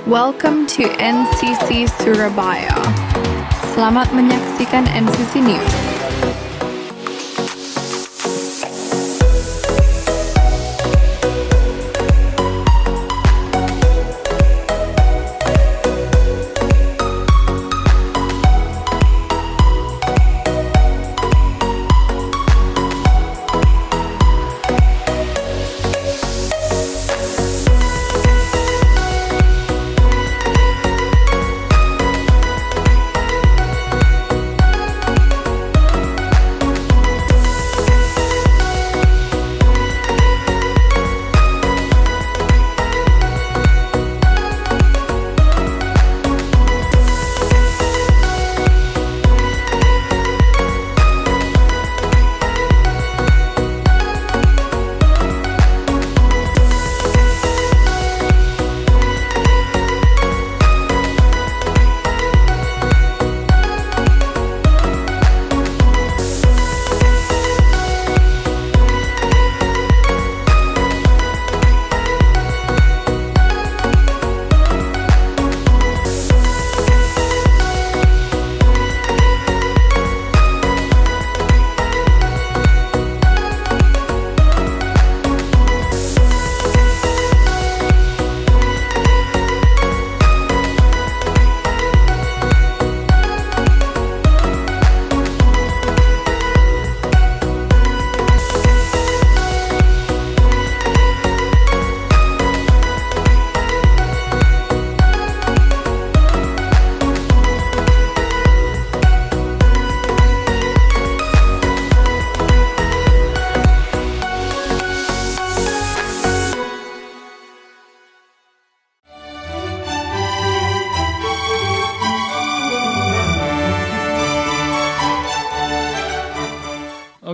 Welcome to NCC Surabaya. Selamat menyaksikan NCC News.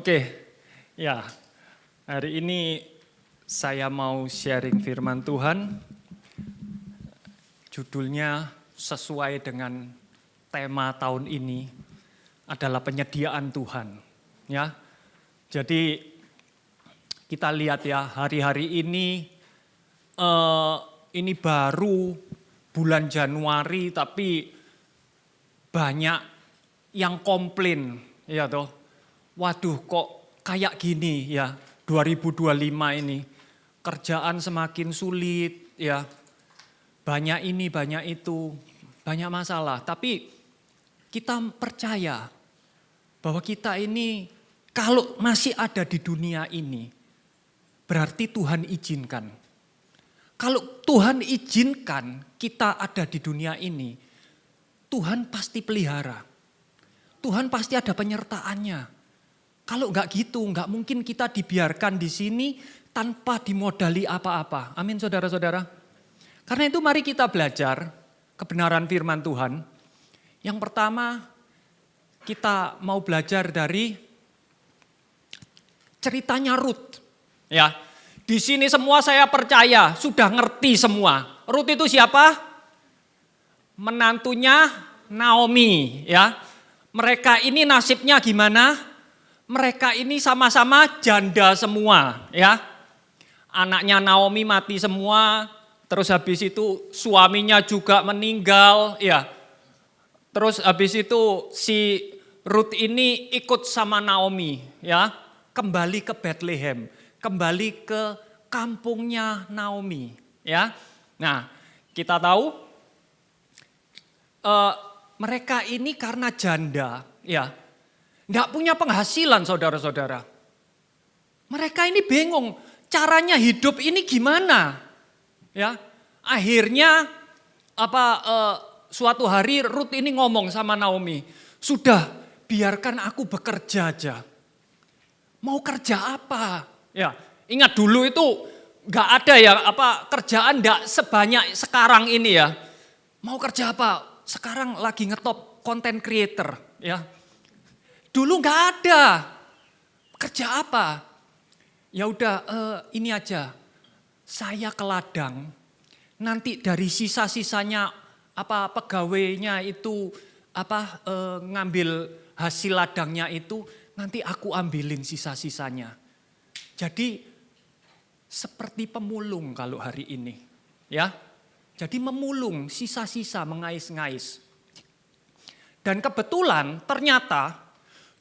Oke, ya hari ini saya mau sharing firman Tuhan, judulnya sesuai dengan tema tahun ini adalah penyediaan Tuhan. Ya, jadi kita lihat ya hari-hari ini baru bulan Januari tapi banyak yang komplain, ya toh. Waduh kok kayak gini ya 2025 ini kerjaan semakin sulit ya, banyak ini banyak itu, banyak masalah. Tapi kita percaya bahwa kita ini kalau masih ada di dunia ini berarti Tuhan izinkan. Kalau Tuhan izinkan kita ada di dunia ini, Tuhan pasti pelihara. Tuhan pasti ada penyertaannya. Kalau enggak gitu, enggak mungkin kita dibiarkan di sini tanpa dimodali apa-apa. Amin saudara-saudara. Karena itu mari kita belajar kebenaran firman Tuhan. Yang pertama kita mau belajar dari ceritanya Rut. Ya, di sini semua saya percaya sudah ngerti semua. Rut itu siapa? Menantunya Naomi. Ya, mereka ini nasibnya gimana? Mereka ini sama-sama janda semua ya. Anaknya Naomi mati semua, terus habis itu suaminya juga meninggal ya. Terus habis itu si Rut ini ikut sama Naomi ya, kembali ke Bethlehem, kembali ke kampungnya Naomi ya. Nah, kita tahu mereka ini karena janda ya. Enggak punya penghasilan saudara-saudara. Mereka ini bingung caranya hidup ini gimana. Ya, akhirnya suatu hari Rut ini ngomong sama Naomi, "Sudah, biarkan aku bekerja aja." Mau kerja apa? Ya, ingat dulu itu enggak ada ya kerjaan enggak sebanyak sekarang ini ya. Mau kerja apa? Sekarang lagi ngetop content creator ya. Dulu nggak ada. Kerja apa? Ya udah ini aja. Saya ke ladang. Nanti dari sisa-sisanya pegawainya itu ngambil hasil ladangnya itu nanti aku ambilin sisa-sisanya. Jadi seperti pemulung kalau hari ini, ya. Jadi memulung, sisa-sisa, mengais-ngais. Dan kebetulan ternyata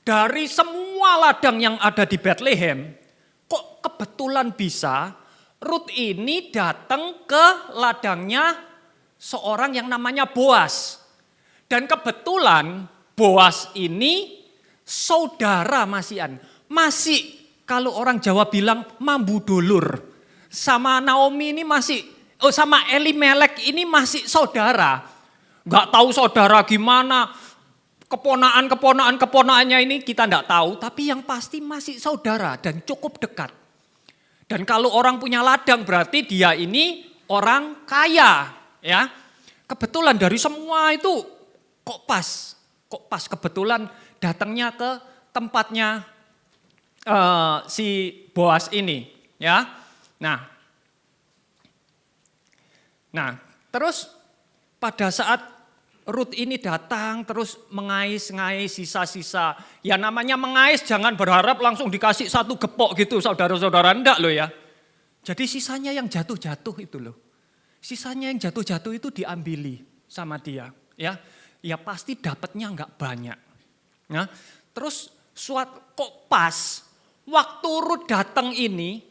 dari semua ladang yang ada di Bethlehem, kok kebetulan bisa Rut ini datang ke ladangnya seorang yang namanya Boas. Dan kebetulan Boas ini saudara Masian. Masih kalau orang Jawa bilang mambu dulur. Sama Naomi ini masih, sama Elimelek ini masih saudara. Nggak tahu saudara gimana, keponakannya ini kita nggak tahu. Tapi yang pasti masih saudara dan cukup dekat. Dan kalau orang punya ladang berarti dia ini orang kaya, ya. Kebetulan dari semua itu kok pas kebetulan datangnya ke tempatnya si Boas ini, ya. Nah, terus pada saat Rut ini datang terus mengais-ngais sisa-sisa. Ya namanya mengais jangan berharap langsung dikasih satu gepok gitu saudara-saudara, enggak loh ya. Jadi sisanya yang jatuh-jatuh itu loh. Sisanya yang jatuh-jatuh itu diambili sama dia. Ya pasti dapatnya enggak banyak. Ya, terus kok pas waktu Rut datang ini,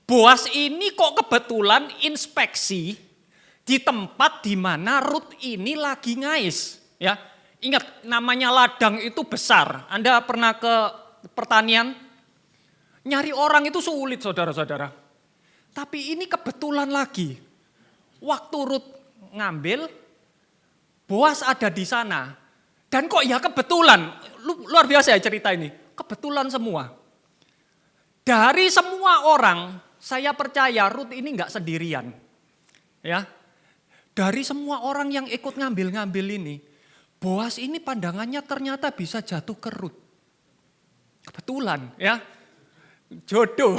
Boas ini kok kebetulan inspeksi di tempat di mana Rut ini lagi ngais, ya. Ingat namanya ladang itu besar. Anda pernah ke pertanian? Nyari orang itu sulit saudara-saudara. Tapi ini kebetulan lagi. Waktu Rut ngambil, Boas ada di sana. Dan kok ya kebetulan, luar biasa ya cerita ini. Kebetulan semua. Dari semua orang, saya percaya Rut ini enggak sendirian. Ya. Dari semua orang yang ikut ngambil-ngambil ini, Boas ini pandangannya ternyata bisa jatuh ke Rut. Kebetulan ya, jodoh.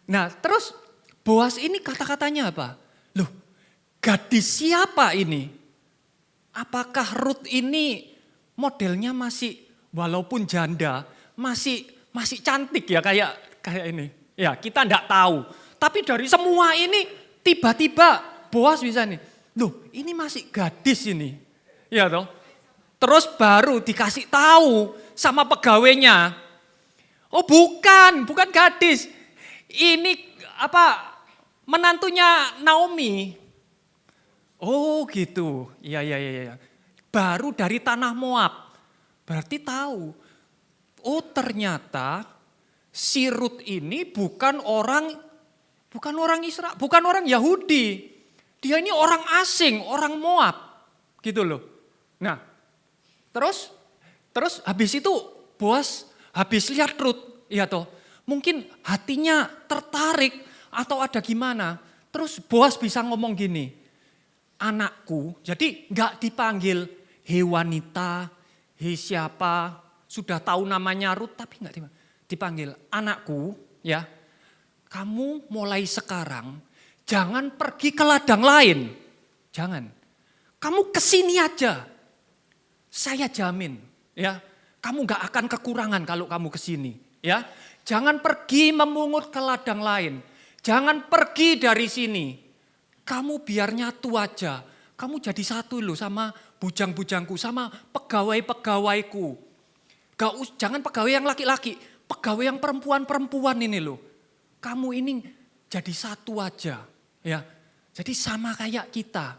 Nah terus Boas ini kata-katanya apa? Loh, gadis siapa ini? Apakah Rut ini modelnya masih, walaupun janda, masih cantik ya kayak ini? Ya kita enggak tahu. Tapi dari semua ini, tiba-tiba Boas bisa nih, loh ini masih gadis ini. Ya toh. Terus baru dikasih tahu sama pegawainya. Oh bukan gadis. Ini menantunya Naomi. Oh gitu, iya. Baru dari tanah Moab. Berarti tahu, oh ternyata si Rut ini bukan orang Israel, bukan orang Yahudi. Dia ini orang asing, orang Moab. Gitu loh. Nah, terus habis itu Boas habis lihat Rut, ya toh. Mungkin hatinya tertarik atau ada gimana. Terus Boas bisa ngomong gini, anakku, jadi enggak dipanggil hei wanita, hei siapa, sudah tahu namanya Rut tapi enggak dipanggil anakku, ya. Kamu mulai sekarang jangan pergi ke ladang lain. Jangan. Kamu kesini aja. Saya jamin ya. Kamu gak akan kekurangan kalau kamu kesini. Ya. Jangan pergi memungut ke ladang lain. Jangan pergi dari sini. Kamu biar nyatu aja. Kamu jadi satu loh sama bujang-bujangku, sama pegawai-pegawaiku. Jangan pegawai yang laki-laki. Pegawai yang perempuan-perempuan ini loh. Kamu ini jadi satu aja, ya. Jadi sama kayak kita.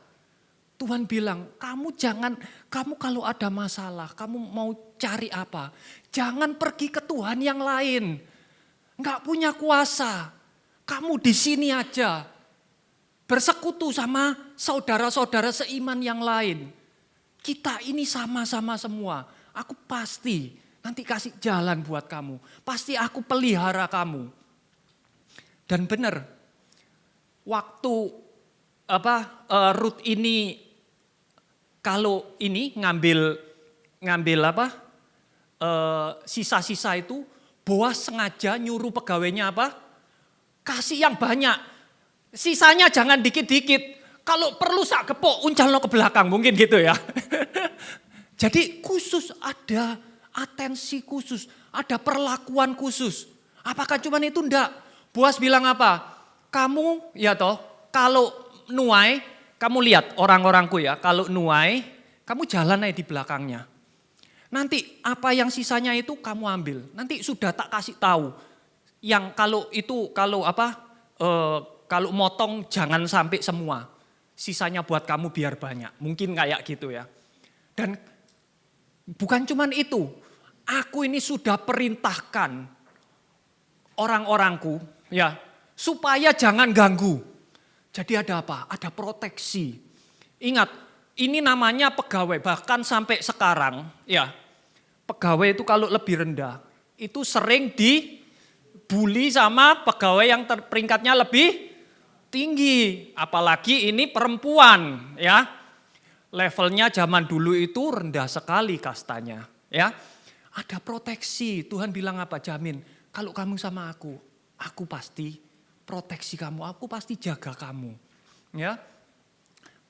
Tuhan bilang, kamu kalau ada masalah, kamu mau cari apa? Jangan pergi ke Tuhan yang lain. Enggak punya kuasa. Kamu di sini aja. Bersekutu sama saudara-saudara seiman yang lain. Kita ini sama-sama semua. Aku pasti nanti kasih jalan buat kamu. Pasti aku pelihara kamu. Dan benar, waktu Rut ini kalau ini ngambil sisa-sisa itu, Boas sengaja nyuruh pegawainya kasih yang banyak, sisanya jangan dikit-dikit. Kalau perlu sak gepok uncalno ke belakang mungkin gitu ya. Jadi khusus ada atensi khusus, ada perlakuan khusus. Apakah cuman itu? Enggak. Boas bilang apa? Kamu ya toh, kalau nuai, kamu lihat orang-orangku ya, kalau nuai, kamu jalan aja di belakangnya. Nanti apa yang sisanya itu kamu ambil. Nanti sudah tak kasih tahu. Yang kalau motong jangan sampai semua. Sisanya buat kamu biar banyak. Mungkin kayak gitu ya. Dan bukan cuman itu. Aku ini sudah perintahkan orang-orangku ya, supaya jangan ganggu. Jadi ada apa? Ada proteksi. Ingat, ini namanya pegawai. Bahkan sampai sekarang ya, pegawai itu kalau lebih rendah, itu sering dibully sama pegawai yang peringkatnya lebih tinggi. Apalagi ini perempuan ya. Levelnya zaman dulu itu rendah sekali kastanya ya. Ada proteksi, Tuhan bilang apa? Jamin, kalau kamu sama aku pasti proteksi kamu, aku pasti jaga kamu. Ya.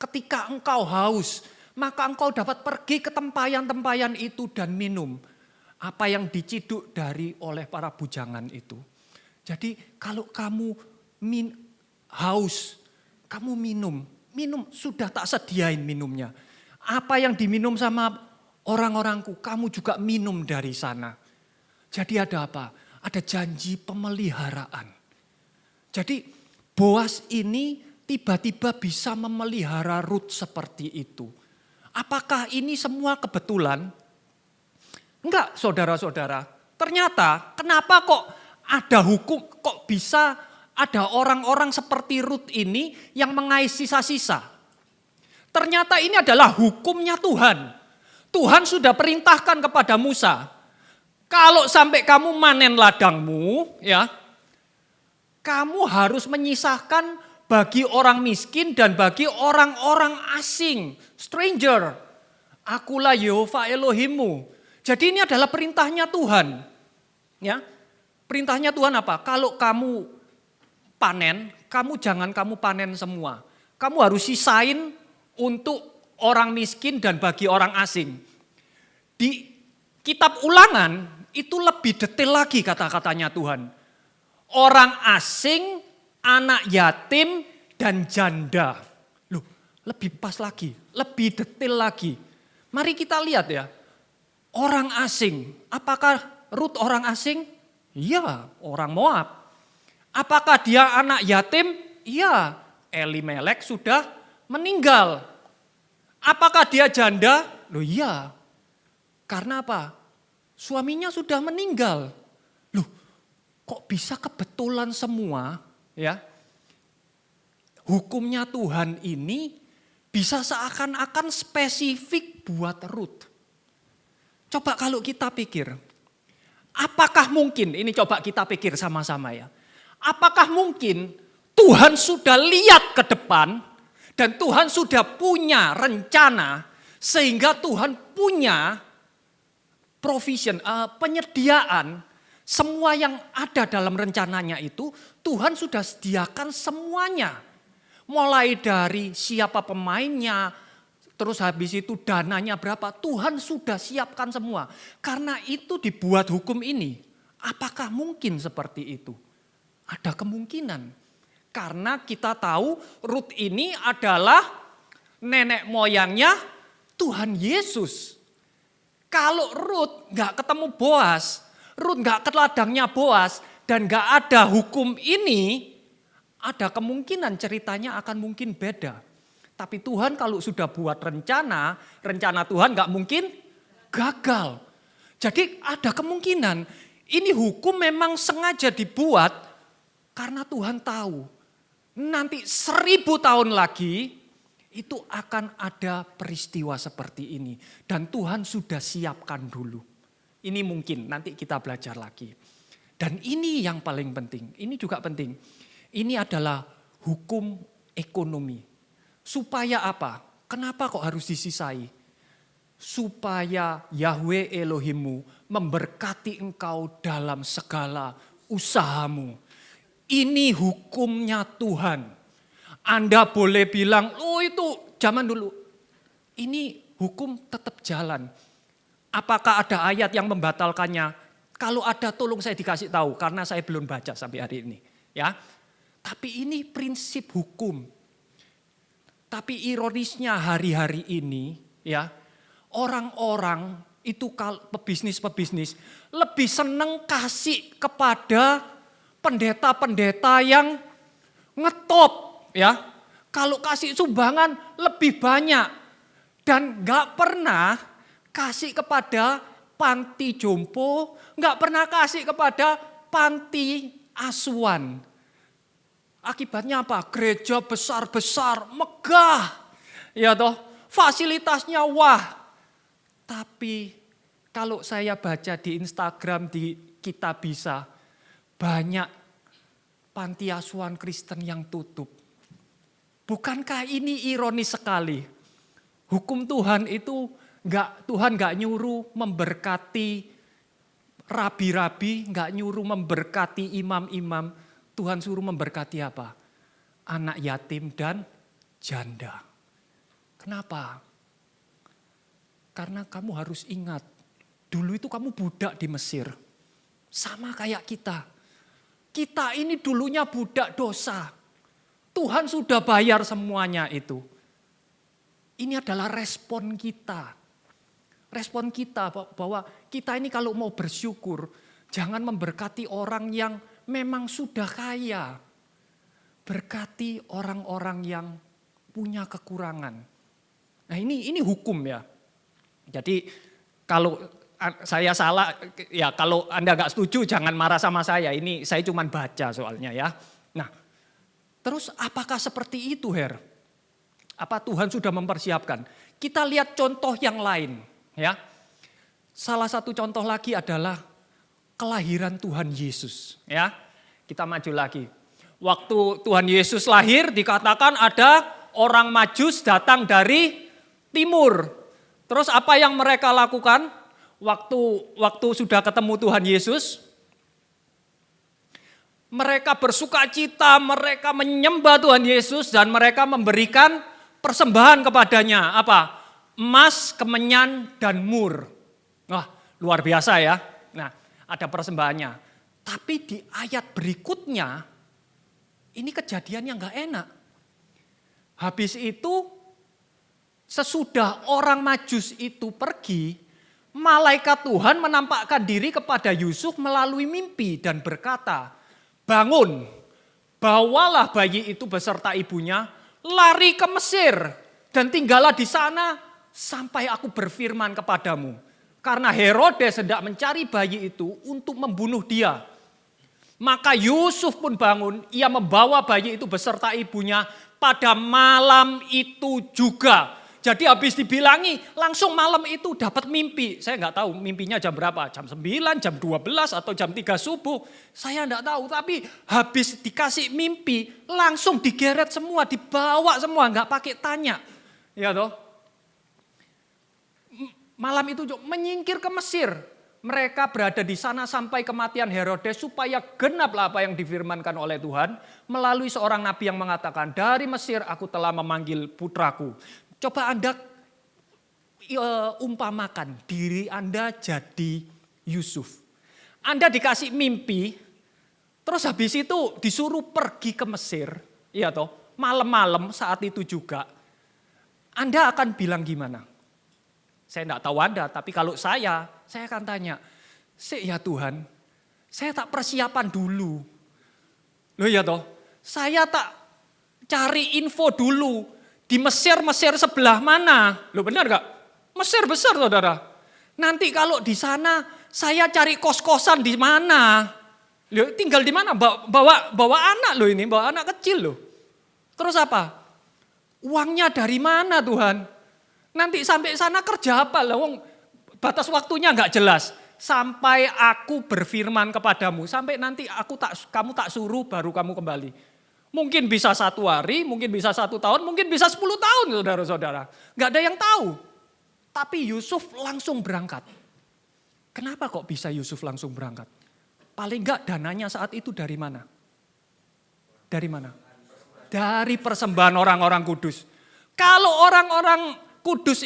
Ketika engkau haus, maka engkau dapat pergi ke tempayan-tempayan itu dan minum apa yang diciduk oleh para bujangan itu. Jadi kalau kamu haus, kamu minum sudah tak sediain minumnya. Apa yang diminum sama orang-orangku, kamu juga minum dari sana. Jadi ada apa? Ada janji pemeliharaan. Jadi Boas ini tiba-tiba bisa memelihara Rut seperti itu. Apakah ini semua kebetulan? Enggak, saudara-saudara. Ternyata kenapa kok ada hukum, kok bisa ada orang-orang seperti Rut ini yang mengais sisa-sisa? Ternyata ini adalah hukumnya Tuhan. Tuhan sudah perintahkan kepada Musa, kalau sampai kamu manen ladangmu, ya, kamu harus menyisahkan bagi orang miskin dan bagi orang-orang asing, stranger. Akulah Yehova Elohimmu. Jadi ini adalah perintahnya Tuhan. Ya, perintahnya Tuhan apa? Kalau kamu panen, jangan kamu panen semua. Kamu harus sisain untuk orang miskin dan bagi orang asing. Di kitab Ulangan itu lebih detail lagi kata-katanya Tuhan. Orang asing, anak yatim, dan janda. Loh, lebih pas lagi, lebih detail lagi. Mari kita lihat ya. Orang asing, apakah Rut orang asing? Iya, orang Moab. Apakah dia anak yatim? Iya, Elimelek sudah meninggal. Apakah dia janda? Loh iya. Karena apa? Suaminya sudah meninggal. Loh, kok bisa kebetulan semua ya? Hukumnya Tuhan ini bisa seakan-akan spesifik buat Rut. Coba kalau kita pikir, apakah mungkin, ini coba kita pikir sama-sama ya. Apakah mungkin Tuhan sudah lihat ke depan, dan Tuhan sudah punya rencana sehingga Tuhan punya provision, penyediaan semua yang ada dalam rencananya itu Tuhan sudah sediakan semuanya. Mulai dari siapa pemainnya, terus habis itu dananya berapa, Tuhan sudah siapkan semua. Karena itu dibuat hukum ini. Apakah mungkin seperti itu? Ada kemungkinan. Karena kita tahu Rut ini adalah nenek moyangnya Tuhan Yesus. Kalau Rut gak ketemu Boas, Rut gak ke ladangnya Boas, dan gak ada hukum ini, ada kemungkinan ceritanya akan mungkin beda. Tapi Tuhan kalau sudah buat rencana Tuhan gak mungkin gagal. Jadi ada kemungkinan ini hukum memang sengaja dibuat karena Tuhan tahu. Nanti 1000 tahun lagi itu akan ada peristiwa seperti ini. Dan Tuhan sudah siapkan dulu. Ini mungkin nanti kita belajar lagi. Dan ini yang paling penting, ini juga penting. Ini adalah hukum ekonomi. Supaya apa? Kenapa kok harus disisai? Supaya Yahweh Elohimmu memberkati engkau dalam segala usahamu. Ini hukumnya Tuhan. Anda boleh bilang, oh itu zaman dulu. Ini hukum tetap jalan. Apakah ada ayat yang membatalkannya? Kalau ada tolong saya dikasih tahu karena saya belum baca sampai hari ini. Ya, tapi ini prinsip hukum. Tapi ironisnya hari-hari ini ya, orang-orang itu pebisnis lebih seneng kasih kepada pendeta-pendeta yang ngetop ya. Kalau kasih sumbangan lebih banyak dan gak pernah kasih kepada panti jompo, gak pernah kasih kepada panti asuhan. Akibatnya apa? Gereja besar-besar, megah. Ya toh, fasilitasnya wah. Tapi kalau saya baca di Instagram di Kitabisa, banyak panti asuhan Kristen yang tutup. Bukankah ini ironis sekali? Hukum Tuhan itu Tuhan gak nyuruh memberkati rabi-rabi, gak nyuruh memberkati imam-imam. Tuhan suruh memberkati apa? Anak yatim dan janda. Kenapa? Karena kamu harus ingat, dulu itu kamu budak di Mesir. Sama kayak kita. Kita ini dulunya budak dosa. Tuhan sudah bayar semuanya itu. Ini adalah respon kita. Respon kita bahwa kita ini kalau mau bersyukur, jangan memberkati orang yang memang sudah kaya. Berkati orang-orang yang punya kekurangan. Nah ini hukum ya. Jadi kalau saya salah, ya kalau Anda gak setuju jangan marah sama saya. Ini saya cuma baca soalnya ya. Nah terus apakah seperti itu Her? Apa Tuhan sudah mempersiapkan? Kita lihat contoh yang lain ya. Salah satu contoh lagi adalah kelahiran Tuhan Yesus ya. Kita maju lagi. Waktu Tuhan Yesus lahir dikatakan ada orang Majus datang dari timur. Terus apa yang mereka lakukan? Waktu sudah ketemu Tuhan Yesus, mereka bersuka cita, mereka menyembah Tuhan Yesus dan mereka memberikan persembahan kepadanya. Apa? Emas, kemenyan, dan mur. Wah, luar biasa ya. Nah, ada persembahannya. Tapi di ayat berikutnya, ini kejadian yang gak enak. Habis itu, sesudah orang Majus itu pergi, malaikat Tuhan menampakkan diri kepada Yusuf melalui mimpi dan berkata, bangun, bawalah bayi itu beserta ibunya, lari ke Mesir dan tinggallah di sana sampai aku berfirman kepadamu. Karena Herodes hendak mencari bayi itu untuk membunuh dia. Maka Yusuf pun bangun, ia membawa bayi itu beserta ibunya pada malam itu juga. Jadi habis dibilangi langsung malam itu dapat mimpi. Saya nggak tahu mimpinya jam berapa, jam 9, jam 12 atau jam 3 subuh. Saya nggak tahu, tapi habis dikasih mimpi langsung digeret semua, dibawa semua, nggak pakai tanya. Ya toh. Malam itu menyingkir ke Mesir. Mereka berada di sana sampai kematian Herodes supaya genaplah apa yang difirmankan oleh Tuhan melalui seorang nabi yang mengatakan, dari Mesir aku telah memanggil putraku. Coba Anda umpamakan diri Anda jadi Yusuf. Anda dikasih mimpi, terus habis itu disuruh pergi ke Mesir, iya toh, malam-malam saat itu juga. Anda akan bilang gimana? Saya enggak tahu Anda, tapi kalau saya akan tanya, ya Tuhan, saya tak persiapan dulu. Loh ya toh, saya tak cari info dulu. Di Mesir sebelah mana? Loh benar gak? Mesir besar saudara. Nanti kalau di sana saya cari kos-kosan di mana? Loh, tinggal di mana? Bawa anak loh ini, bawa anak kecil loh. Terus apa? Uangnya dari mana Tuhan? Nanti sampai sana kerja apa? Loh, batas waktunya gak jelas. Sampai aku berfirman kepadamu, sampai nanti kamu tak suruh baru kamu kembali. Mungkin bisa 1 hari, mungkin bisa 1 tahun, mungkin bisa 10 tahun saudara-saudara. Gak ada yang tahu. Tapi Yusuf langsung berangkat. Kenapa kok bisa Yusuf langsung berangkat? Paling gak dananya saat itu dari mana? Dari mana? Dari persembahan orang-orang kudus. Kalau orang-orang kudus,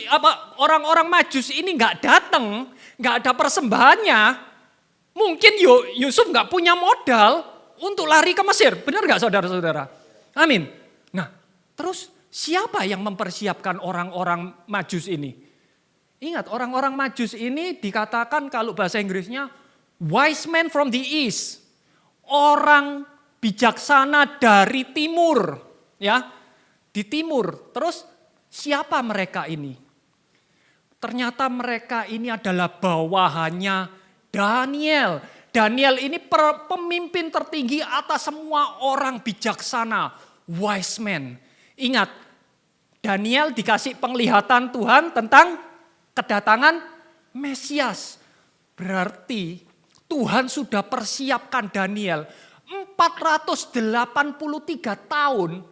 orang-orang Majus ini gak datang, gak ada persembahannya, mungkin Yusuf gak punya modal untuk lari ke Mesir. Benar gak saudara-saudara? Amin. Nah terus siapa yang mempersiapkan orang-orang Majus ini? Ingat, orang-orang Majus ini dikatakan kalau bahasa Inggrisnya wise men from the east. Orang bijaksana dari timur, ya. Di timur. Terus siapa mereka ini? Ternyata mereka ini adalah bawahannya Daniel. Daniel ini pemimpin tertinggi atas semua orang bijaksana, wise men. Ingat, Daniel dikasih penglihatan Tuhan tentang kedatangan Mesias. Berarti Tuhan sudah persiapkan Daniel 483 tahun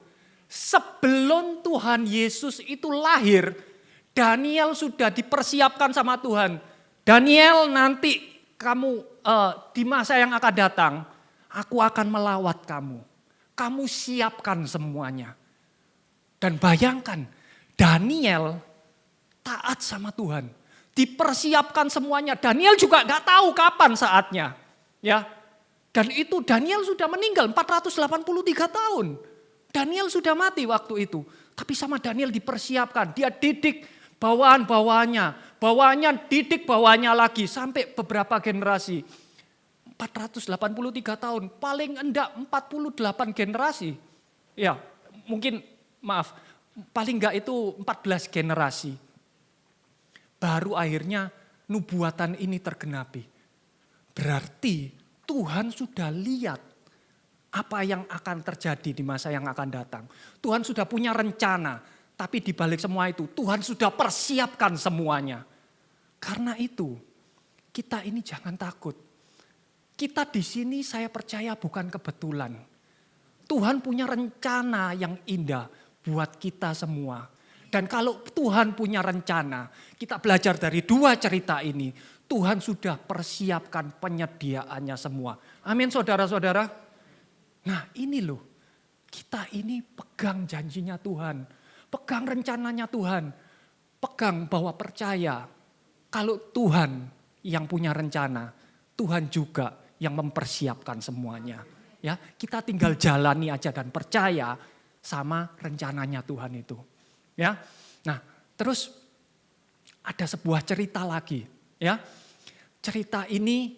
sebelum Tuhan Yesus itu lahir. Daniel sudah dipersiapkan sama Tuhan. Daniel, nanti kamu di masa yang akan datang, aku akan melawat kamu. Kamu siapkan semuanya. Dan bayangkan, Daniel taat sama Tuhan. Dipersiapkan semuanya. Daniel juga gak tahu kapan saatnya. Ya. Dan itu Daniel sudah meninggal 483 tahun. Daniel sudah mati waktu itu. Tapi sama Daniel dipersiapkan. Dia didik bawahan-bawahannya. Bawahannya didik bawahannya lagi sampai beberapa generasi. 483 tahun. Paling enggak 48 generasi. Ya, mungkin maaf. Paling enggak itu 14 generasi. Baru akhirnya nubuatan ini tergenapi. Berarti Tuhan sudah lihat apa yang akan terjadi di masa yang akan datang. Tuhan sudah punya rencana, tapi di balik semua itu Tuhan sudah persiapkan semuanya. Karena itu kita ini jangan takut. Kita di sini saya percaya bukan kebetulan. Tuhan punya rencana yang indah buat kita semua. Dan kalau Tuhan punya rencana, kita belajar dari dua cerita ini, Tuhan sudah persiapkan penyediaannya semua. Amin saudara-saudara. Nah ini loh, kita ini pegang janjinya Tuhan, pegang rencananya Tuhan, pegang bahwa percaya kalau Tuhan yang punya rencana, Tuhan juga yang mempersiapkan semuanya. Ya, kita tinggal jalani aja dan percaya sama rencananya Tuhan itu. Ya, nah terus ada sebuah cerita lagi, ya. Cerita ini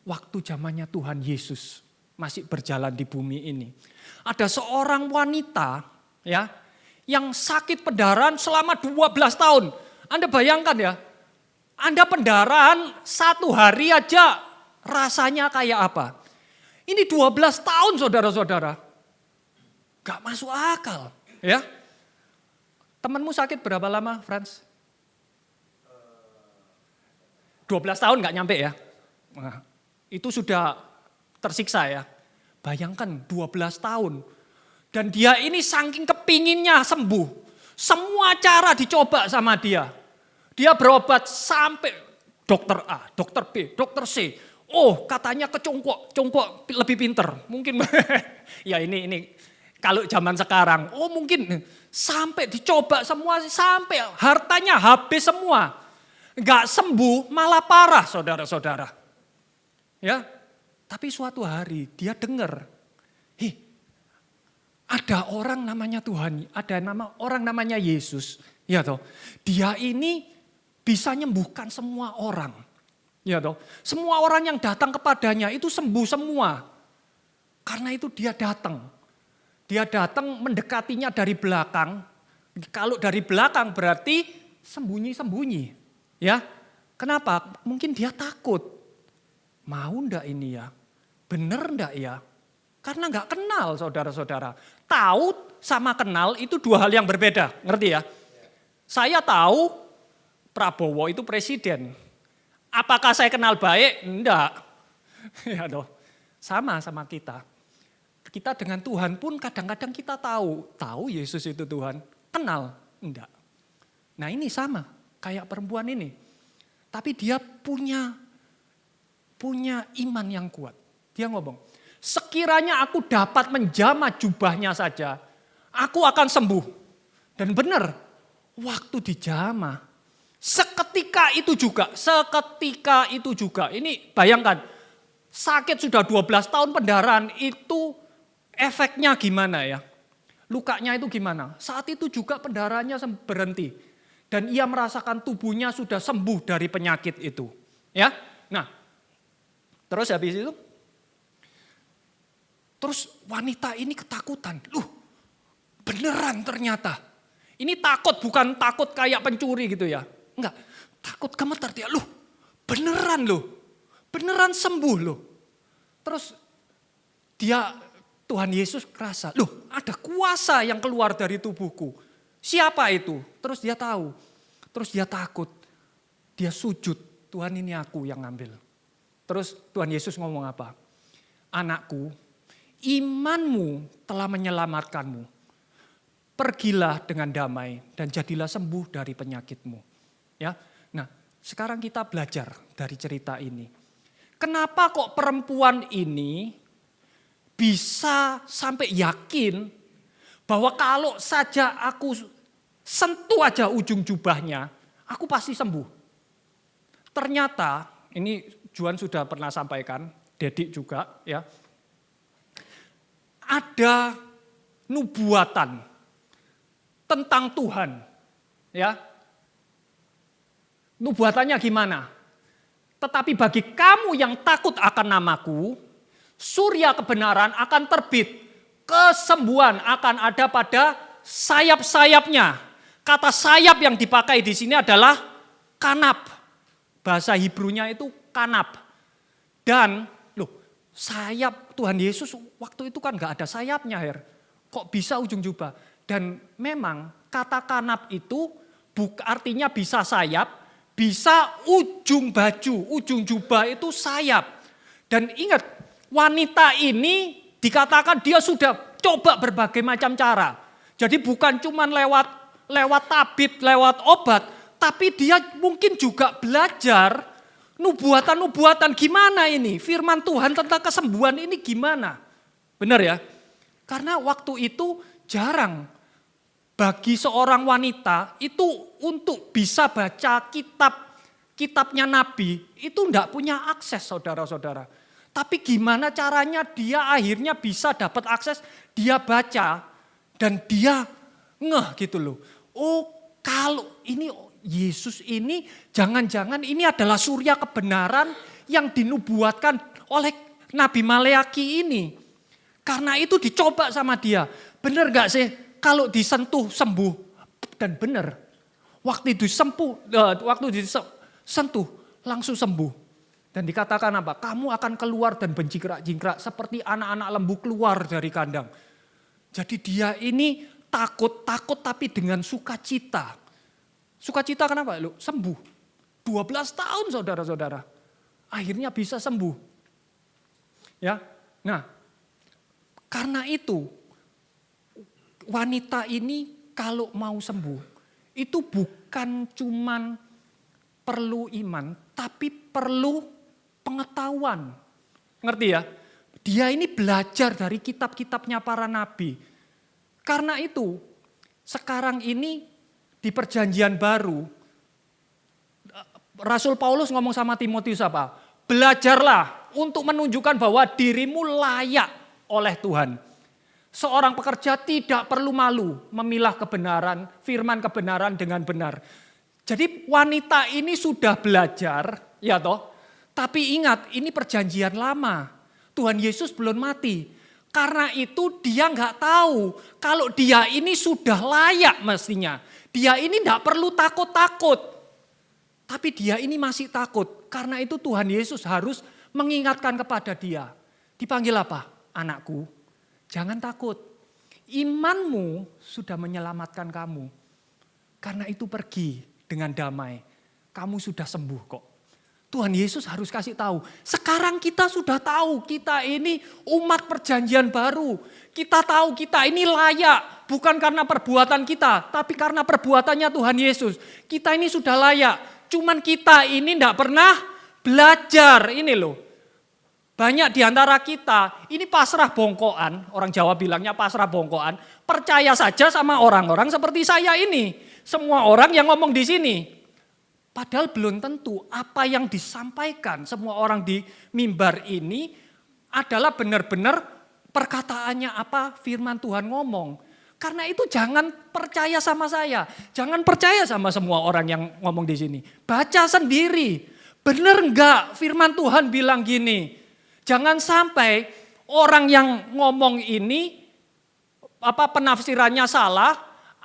waktu zamannya Tuhan Yesus masih berjalan di bumi ini. Ada seorang wanita, ya, yang sakit pendarahan selama 12 tahun. Anda bayangkan ya, Anda pendarahan 1 hari aja rasanya kayak apa? Ini 12 tahun saudara-saudara. Gak masuk akal, ya. Temanmu sakit berapa lama, Frans? 12 tahun gak nyampe ya? Nah, itu sudah tersiksa ya. Bayangkan 12 tahun. Dan dia ini saking kepinginnya sembuh. Semua cara dicoba sama dia. Dia berobat sampai dokter A, dokter B, dokter C. Oh katanya kecongkok, congkok lebih pinter. Mungkin ya ini kalau zaman sekarang. Oh mungkin sampai dicoba semua, sampai hartanya habis semua. Enggak sembuh, malah parah saudara-saudara. Ya, tapi suatu hari dia dengar, ada orang namanya Tuhan, ada orang namanya Yesus. Ya toh, dia ini bisa menyembuhkan semua orang. Ya toh, semua orang yang datang kepadanya itu sembuh semua. Karena itu dia datang. Dia datang mendekatinya dari belakang. Kalau dari belakang berarti sembunyi-sembunyi. Ya, kenapa? Mungkin dia takut. Mau ndak ini ya? Bener ndak ya? Karena nggak kenal saudara-saudara. Tahu sama kenal itu dua hal yang berbeda, ngerti ya? Saya tahu Prabowo itu presiden. Apakah saya kenal baik? Enggak. Ya toh. Sama kita. Kita dengan Tuhan pun kadang-kadang kita tahu Yesus itu Tuhan. Kenal? Enggak. Nah ini sama, kayak perempuan ini. Tapi dia punya iman yang kuat. Dia ngomong, sekiranya aku dapat menjamah jubahnya saja, aku akan sembuh. Dan benar, waktu dijamah, seketika itu juga. Ini bayangkan, sakit sudah 12 tahun pendarahan, itu efeknya gimana ya? lukanya itu gimana? Saat itu juga pendarahannya berhenti. Dan ia merasakan tubuhnya sudah sembuh dari penyakit itu. Ya, nah, terus habis itu, terus wanita ini ketakutan. Beneran ternyata. Ini takut, bukan takut kayak pencuri gitu ya. Enggak, takut gemetar dia. Beneran beneran sembuh Terus dia, Tuhan Yesus kerasa, ada kuasa yang keluar dari tubuhku. Siapa itu? Terus dia tahu, terus dia takut. Dia sujud, Tuhan ini aku yang ngambil. Terus Tuhan Yesus ngomong apa? Anakku, imanmu telah menyelamatkanmu. Pergilah dengan damai dan jadilah sembuh dari penyakitmu. Ya, nah sekarang kita belajar dari cerita ini. Kenapa kok perempuan ini bisa sampai yakin bahwa kalau saja aku sentuh aja ujung jubahnya, aku pasti sembuh. Ternyata, ini Juan sudah pernah sampaikan, Dedik juga ya. Ada nubuatan tentang Tuhan. Ya. Nubuatannya gimana? Tetapi bagi kamu yang takut akan namaku, surya kebenaran akan terbit. Kesembuhan akan ada pada sayap-sayapnya. Kata sayap yang dipakai di sini adalah kanap. Bahasa Hebrunya itu kanap. Dan sayap Tuhan Yesus waktu itu kan gak ada sayapnya, kok bisa ujung jubah? Dan memang kata kanap itu artinya bisa sayap, bisa ujung baju, ujung jubah itu sayap. Dan ingat, wanita ini dikatakan dia sudah coba berbagai macam cara. Jadi bukan cuma lewat tabib, lewat obat, tapi dia mungkin juga belajar nubuatan-nubuatan gimana ini. Firman Tuhan tentang kesembuhan ini gimana. Benar ya? Karena waktu itu jarang bagi seorang wanita itu untuk bisa baca kitabnya Nabi itu enggak punya akses saudara-saudara. Tapi gimana caranya dia akhirnya bisa dapat akses, dia baca dan dia ngeh gitu loh. Oh kalau ini Yesus ini jangan-jangan ini adalah surya kebenaran yang dinubuatkan oleh Nabi Maleaki ini. Karena itu dicoba sama dia. Benar gak sih? Kalau disentuh sembuh, dan benar, waktu disentuh langsung sembuh. Dan dikatakan apa? Kamu akan keluar dan berjingkrak-jingkrak seperti anak-anak lembu keluar dari kandang. Jadi dia ini takut tapi dengan sukacita. Sukacita kenapa? Sembuh. 12 tahun saudara-saudara. Akhirnya bisa sembuh. Ya. Nah, karena itu wanita ini kalau mau sembuh, itu bukan cuman perlu iman, tapi perlu pengetahuan. Ngerti ya? Dia ini belajar dari kitab-kitabnya para nabi. Karena itu, sekarang ini di perjanjian baru, Rasul Paulus ngomong sama Timotius apa? Belajarlah untuk menunjukkan bahwa dirimu layak oleh Tuhan. Seorang pekerja tidak perlu malu memilah kebenaran, firman kebenaran dengan benar. Jadi wanita ini sudah belajar, ya toh. Tapi ingat, ini perjanjian lama. Tuhan Yesus belum mati. Karena itu dia nggak tahu kalau dia ini sudah layak mestinya. Dia ini nggak perlu takut-takut. Tapi dia ini masih takut. Karena itu Tuhan Yesus harus mengingatkan kepada dia. Dipanggil apa? Anakku, jangan takut. Imanmu sudah menyelamatkan kamu. Karena itu pergi dengan damai. Kamu sudah sembuh kok. Tuhan Yesus harus kasih tahu. Sekarang kita sudah tahu kita ini umat perjanjian baru. Kita tahu kita ini layak. Bukan karena perbuatan kita. Tapi karena perbuatannya Tuhan Yesus. Kita ini sudah layak. Cuman kita ini tidak pernah belajar. Ini loh. Banyak di antara kita, ini pasrah bongkoan, orang Jawa bilangnya pasrah bongkoan, percaya saja sama orang-orang seperti saya ini. Semua orang yang ngomong di sini. Padahal belum tentu apa yang disampaikan semua orang di mimbar ini adalah benar-benar perkataannya apa firman Tuhan ngomong. Karena itu jangan percaya sama saya. Jangan percaya sama semua orang yang ngomong di sini. Baca sendiri. Bener enggak firman Tuhan bilang gini. Jangan sampai orang yang ngomong ini penafsirannya salah,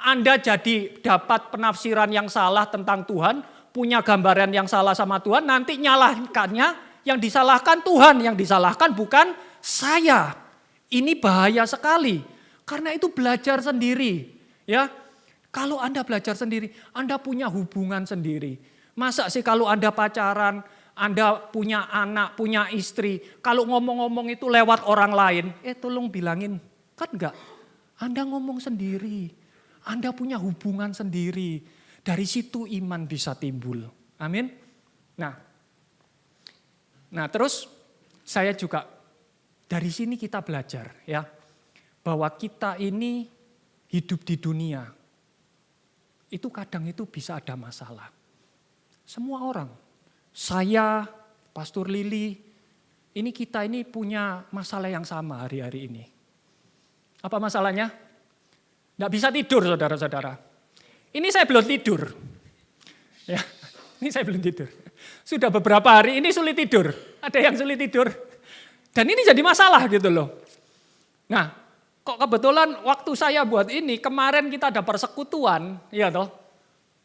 Anda jadi dapat penafsiran yang salah tentang Tuhan, punya gambaran yang salah sama Tuhan, nanti nyalahkannya yang disalahkan Tuhan, yang disalahkan bukan saya. Ini bahaya sekali. Karena itu belajar sendiri, ya. Kalau Anda belajar sendiri, Anda punya hubungan sendiri. Masa sih kalau Anda pacaran, Anda punya anak, punya istri, kalau ngomong-ngomong itu lewat orang lain, tolong bilangin, kan enggak. Anda ngomong sendiri, Anda punya hubungan sendiri. Dari situ iman bisa timbul. Amin. Nah terus saya juga dari sini kita belajar ya. Bahwa kita ini hidup di dunia. Itu kadang itu bisa ada masalah. Semua orang. Saya, Pastor Lili, ini kita ini punya masalah yang sama hari-hari ini. Apa masalahnya? Nggak bisa tidur saudara-saudara. Ini saya belum tidur. Ya, ini saya belum tidur. Sudah beberapa hari ini sulit tidur. Ada yang sulit tidur. Dan ini jadi masalah gitu loh. Nah, kok kebetulan waktu saya buat ini, kemarin kita ada persekutuan, ya toh.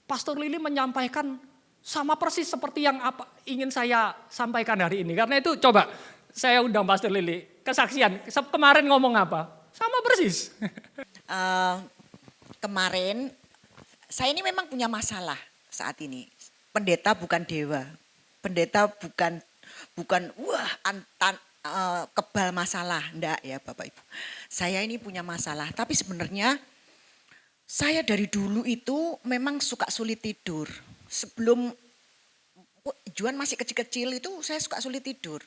Pastor Lili menyampaikan sama persis seperti yang ingin saya sampaikan hari ini. Karena itu coba saya undang Pastor Lili, kesaksian. Kemarin ngomong apa? Sama persis. Kemarin saya ini memang punya masalah saat ini. Pendeta bukan dewa. Pendeta bukan kebal masalah. Enggak ya Bapak Ibu. Saya ini punya masalah. Tapi sebenarnya saya dari dulu itu memang suka sulit tidur. Sebelum Juan masih kecil-kecil itu saya suka sulit tidur.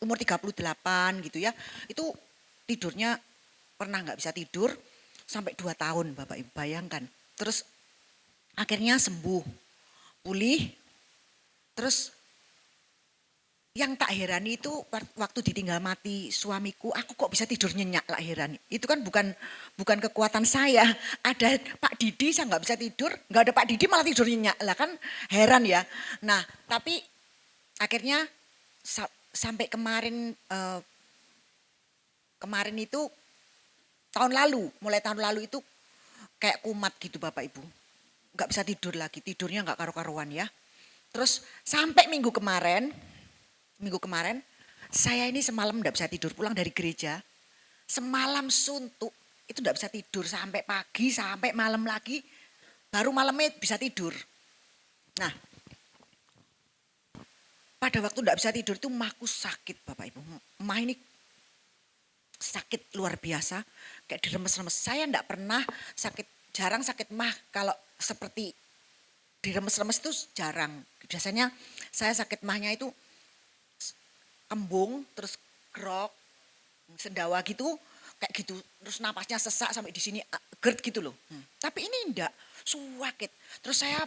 Umur 38 gitu ya. Itu tidurnya pernah nggak bisa tidur sampai 2 tahun Bapak Ibu bayangkan. Terus akhirnya sembuh, pulih. Terus yang tak herani itu waktu ditinggal mati suamiku, aku kok bisa tidur nyenyak lah herani. Itu kan bukan kekuatan saya. Ada Pak Didi saya nggak bisa tidur, nggak ada Pak Didi malah tidur nyenyak lah kan heran ya. Nah tapi akhirnya sampai kemarin itu mulai tahun lalu itu kayak kumat gitu Bapak Ibu. Nggak bisa tidur lagi, tidurnya nggak karu-karuan ya. Terus sampai minggu kemarin saya ini semalam nggak bisa tidur, pulang dari gereja. Semalam suntuk, itu nggak bisa tidur sampai pagi, sampai malam lagi. Baru malamnya bisa tidur. Nah, pada waktu nggak bisa tidur itu mahku sakit Bapak Ibu. Mah ini sakit luar biasa, kayak diremes-remes. Saya enggak pernah jarang sakit mah kalau seperti diremes-remes itu jarang. Biasanya saya sakit mahnya itu kembung, terus grok, sendawa gitu, kayak gitu. Terus napasnya sesak sampai di sini GERD gitu loh. Tapi ini enggak, sakit. Terus saya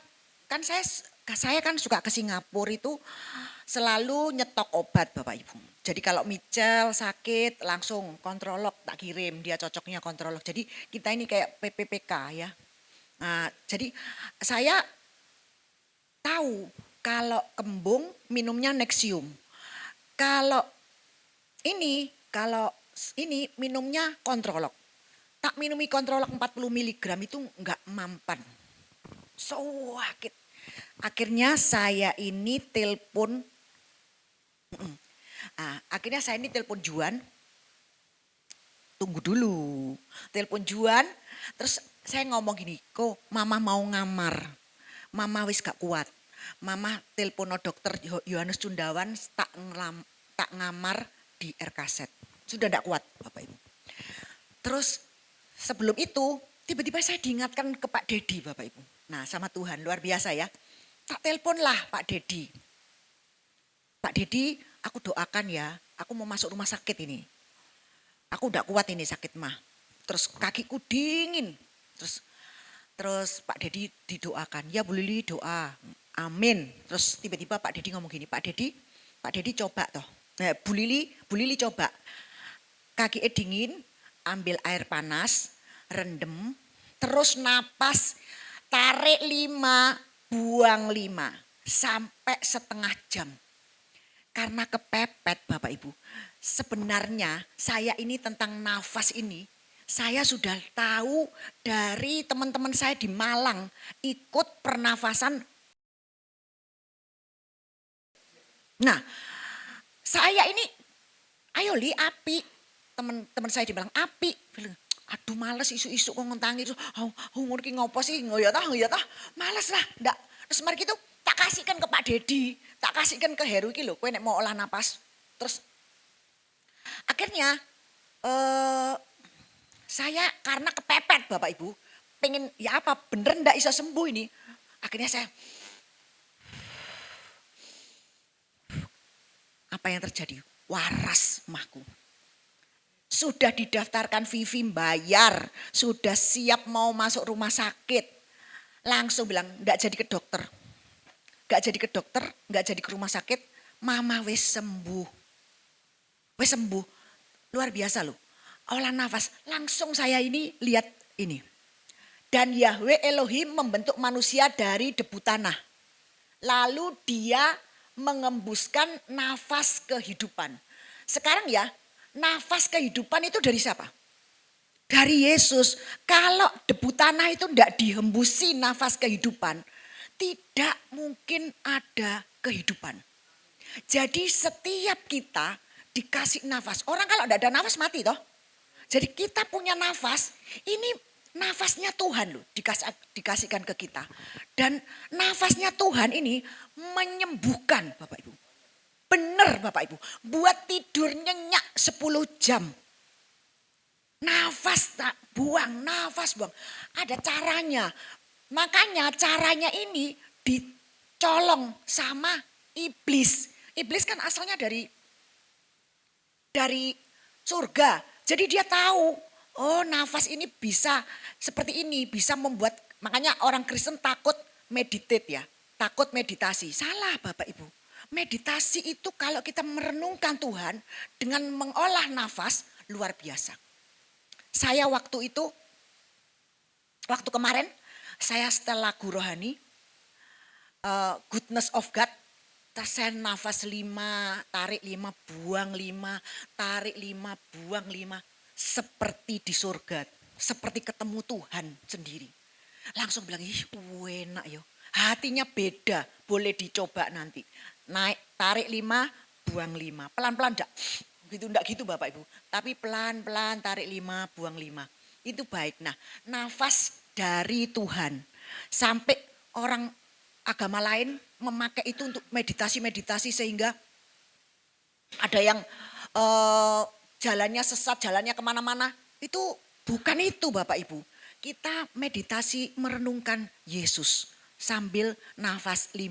kan suka ke Singapura itu selalu nyetok obat Bapak Ibu. Jadi kalau Michel sakit langsung kontrolog tak kirim, dia cocoknya kontrolog. Jadi kita ini kayak PPPK ya. Nah, jadi saya tahu kalau kembung minumnya Nexium. Kalau ini minumnya kontrolog. Tak minumi kontrolog 40 mg itu enggak mampan. Sakit. Akhirnya saya ini telepon Juan. Tunggu dulu. Telepon Juan, terus saya ngomong gini, "Kok mama mau ngamar. Mama wis gak kuat. Mama telepon dokter Yohanes Cundawan tak ngamar di RKZ. Sudah ndak kuat Bapak Ibu." Terus sebelum itu tiba-tiba saya diingatkan ke Pak Dedi Bapak Ibu. Nah sama Tuhan luar biasa ya. Tak teleponlah Pak Dedi. Pak Dedi aku doakan ya, aku mau masuk rumah sakit ini. Aku udah kuat ini sakit mah. Terus kakiku dingin. Terus Pak Dedi didoakan, ya Bu Lili doa. Amin. Terus tiba-tiba Pak Dedi ngomong gini, Pak Dedi coba toh. Nah, Bu Lili coba. Kaki dingin, ambil air panas, rendem, terus napas, tarik 5, buang 5, sampai setengah jam. Karena kepepet Bapak Ibu, sebenarnya saya ini tentang nafas ini, saya sudah tahu dari teman-teman saya di Malang ikut pernafasan. Nah, saya ini, ayo Li api, teman-teman saya dibilang api. Aduh males isu-isu kok ngentangi, ngono ki ngopo sih, ya tah, males lah, ndak. Terus mari gitu tak kasihkan ke Pak Dedi, tak kasihkan ke Heru iki lho, kowe nek mau olah napas. Terus akhirnya saya karena kepepet Bapak Ibu, pengen ya apa bener ndak iso sembuh ini. Akhirnya saya apa yang terjadi? Waras mahku. Sudah didaftarkan Vivi bayar, sudah siap mau masuk rumah sakit. Langsung bilang enggak jadi ke dokter. Enggak jadi ke dokter, enggak jadi ke rumah sakit. Mama wis sembuh. Wis sembuh. Luar biasa loh. Olah nafas. Langsung saya ini lihat ini. Dan Yahweh Elohim membentuk manusia dari debu tanah. Lalu dia mengembuskan nafas kehidupan. Sekarang ya, nafas kehidupan itu dari siapa? Dari Yesus. Kalau debu tanah itu tidak dihembusi nafas kehidupan, tidak mungkin ada kehidupan. Jadi setiap kita dikasih nafas. Orang kalau tidak ada nafas mati toh. Jadi kita punya nafas, ini nafasnya Tuhan loh dikasihkan ke kita. Dan nafasnya Tuhan ini menyembuhkan Bapak Ibu. Benar Bapak Ibu, buat tidur nyenyak 10 jam. Nafas tak buang, nafas buang. Ada caranya. Makanya caranya ini dicolong sama iblis. Iblis kan asalnya dari surga. Jadi dia tahu, oh nafas ini bisa seperti ini, bisa membuat, makanya orang Kristen takut meditate ya, takut meditasi. Salah Bapak Ibu, meditasi itu kalau kita merenungkan Tuhan dengan mengolah nafas luar biasa. Saya waktu kemarin, saya setelah lagu rohani, Goodness of God, saya nafas 5, tarik 5, buang 5, tarik 5, buang 5. Seperti di surga, seperti ketemu Tuhan sendiri. Langsung bilang, ih enak yo. Hatinya beda, boleh dicoba nanti. Naik, tarik 5, buang 5. Pelan-pelan enggak gitu Bapak Ibu. Tapi pelan-pelan tarik 5, buang 5. Itu baik. Nah, nafas dari Tuhan. Sampai orang agama lain memakai itu untuk meditasi-meditasi sehingga ada yang jalannya sesat, jalannya kemana-mana. Itu bukan itu Bapak Ibu. Kita meditasi merenungkan Yesus sambil nafas 5.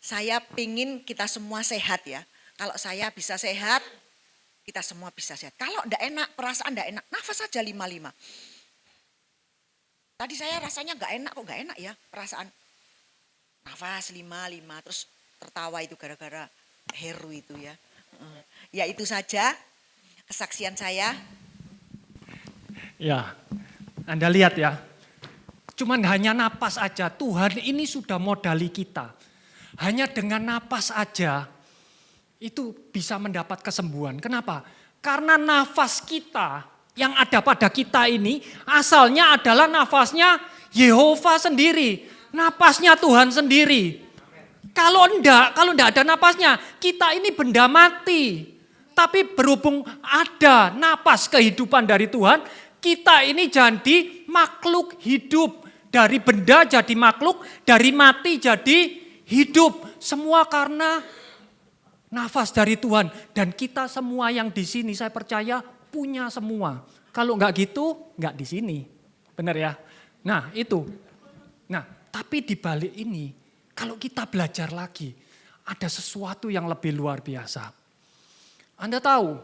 Saya pingin kita semua sehat ya. Kalau saya bisa sehat, kita semua bisa sehat. Kalau enggak enak, perasaan enggak enak, nafas saja 5. Tadi saya rasanya enggak enak, kok enggak enak ya perasaan. Nafas 5, terus tertawa itu gara-gara Heru itu ya. Ya itu saja kesaksian saya. Ya, Anda lihat ya. Cuman hanya napas aja, Tuhan ini sudah modali kita. Hanya dengan napas aja, itu bisa mendapat kesembuhan. Kenapa? Karena nafas kita yang ada pada kita ini asalnya adalah nafasnya Yehova sendiri. Napasnya Tuhan sendiri. Kalau enggak ada napasnya, kita ini benda mati. Tapi berhubung ada napas kehidupan dari Tuhan, kita ini jadi makhluk hidup. Dari benda jadi makhluk, dari mati jadi hidup. Semua karena nafas dari Tuhan. Dan kita semua yang di sini saya percaya punya semua. Kalau enggak gitu, enggak di sini. Benar ya? Nah itu. Nah tapi di balik ini, kalau kita belajar lagi, ada sesuatu yang lebih luar biasa. Anda tahu,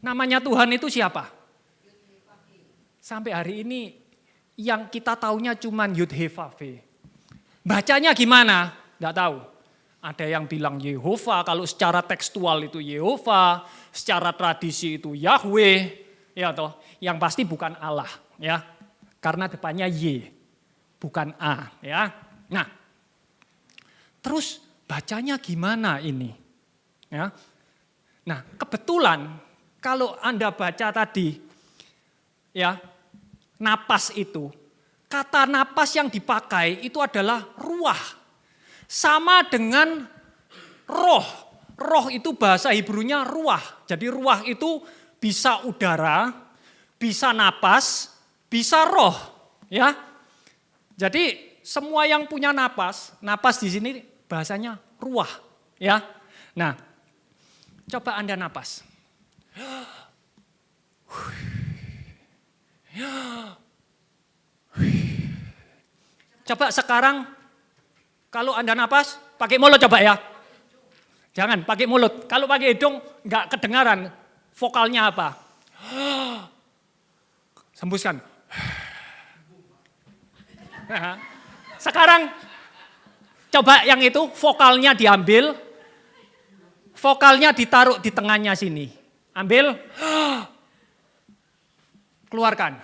namanya Tuhan itu siapa? Sampai hari ini yang kita taunya cuma Yud-He-Vav-He. Bacanya gimana? Enggak tahu. Ada yang bilang Yehova, kalau secara tekstual itu Yehova, secara tradisi itu Yahweh, ya toh, yang pasti bukan Allah. ya. Karena depannya Y, bukan A, ya. Nah, terus bacanya gimana ini? Ya. Nah, kebetulan kalau Anda baca tadi, ya, napas itu, kata napas yang dipakai itu adalah ruah. Sama dengan roh. Roh itu bahasa Hebrunya ruah. Jadi ruah itu bisa udara, bisa napas, bisa roh, ya. Jadi semua yang punya napas, napas di sini bahasanya ruah, ya. Nah, coba Anda napas. Coba sekarang kalau Anda napas pakai mulut coba ya. Jangan pakai mulut. Kalau pakai hidung enggak kedengaran vokalnya apa. Hembuskan. Sekarang coba yang itu vokalnya diambil. Vokalnya ditaruh di tengahnya sini. Ambil. Keluarkan.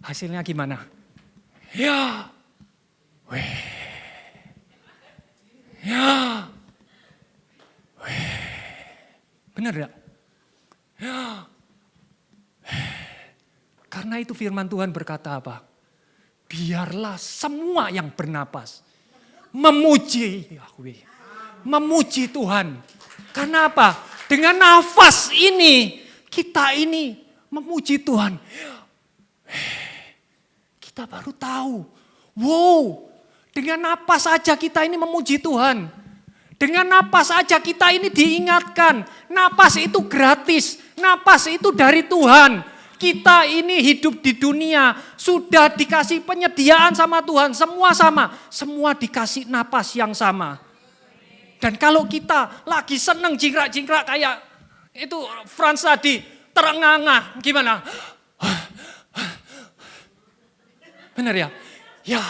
Hasilnya gimana? Ya. Weh. Ya. Weh. Benar enggak? Ya. Karena itu firman Tuhan berkata apa? Biarlah semua yang bernapas memuji Yahweh. Memuji Tuhan. Karena apa? Dengan nafas ini, kita ini memuji Tuhan. Kita baru tahu, wow, dengan napas saja kita ini memuji Tuhan. Dengan napas saja kita ini diingatkan, napas itu gratis, napas itu dari Tuhan. Kita ini hidup di dunia, sudah dikasih penyediaan sama Tuhan, semua sama, semua dikasih napas yang sama. Dan kalau kita lagi seneng jingkrak-jingkrak kayak itu Frans tadi, terengah-engah, gimana? Benar ya? Ya.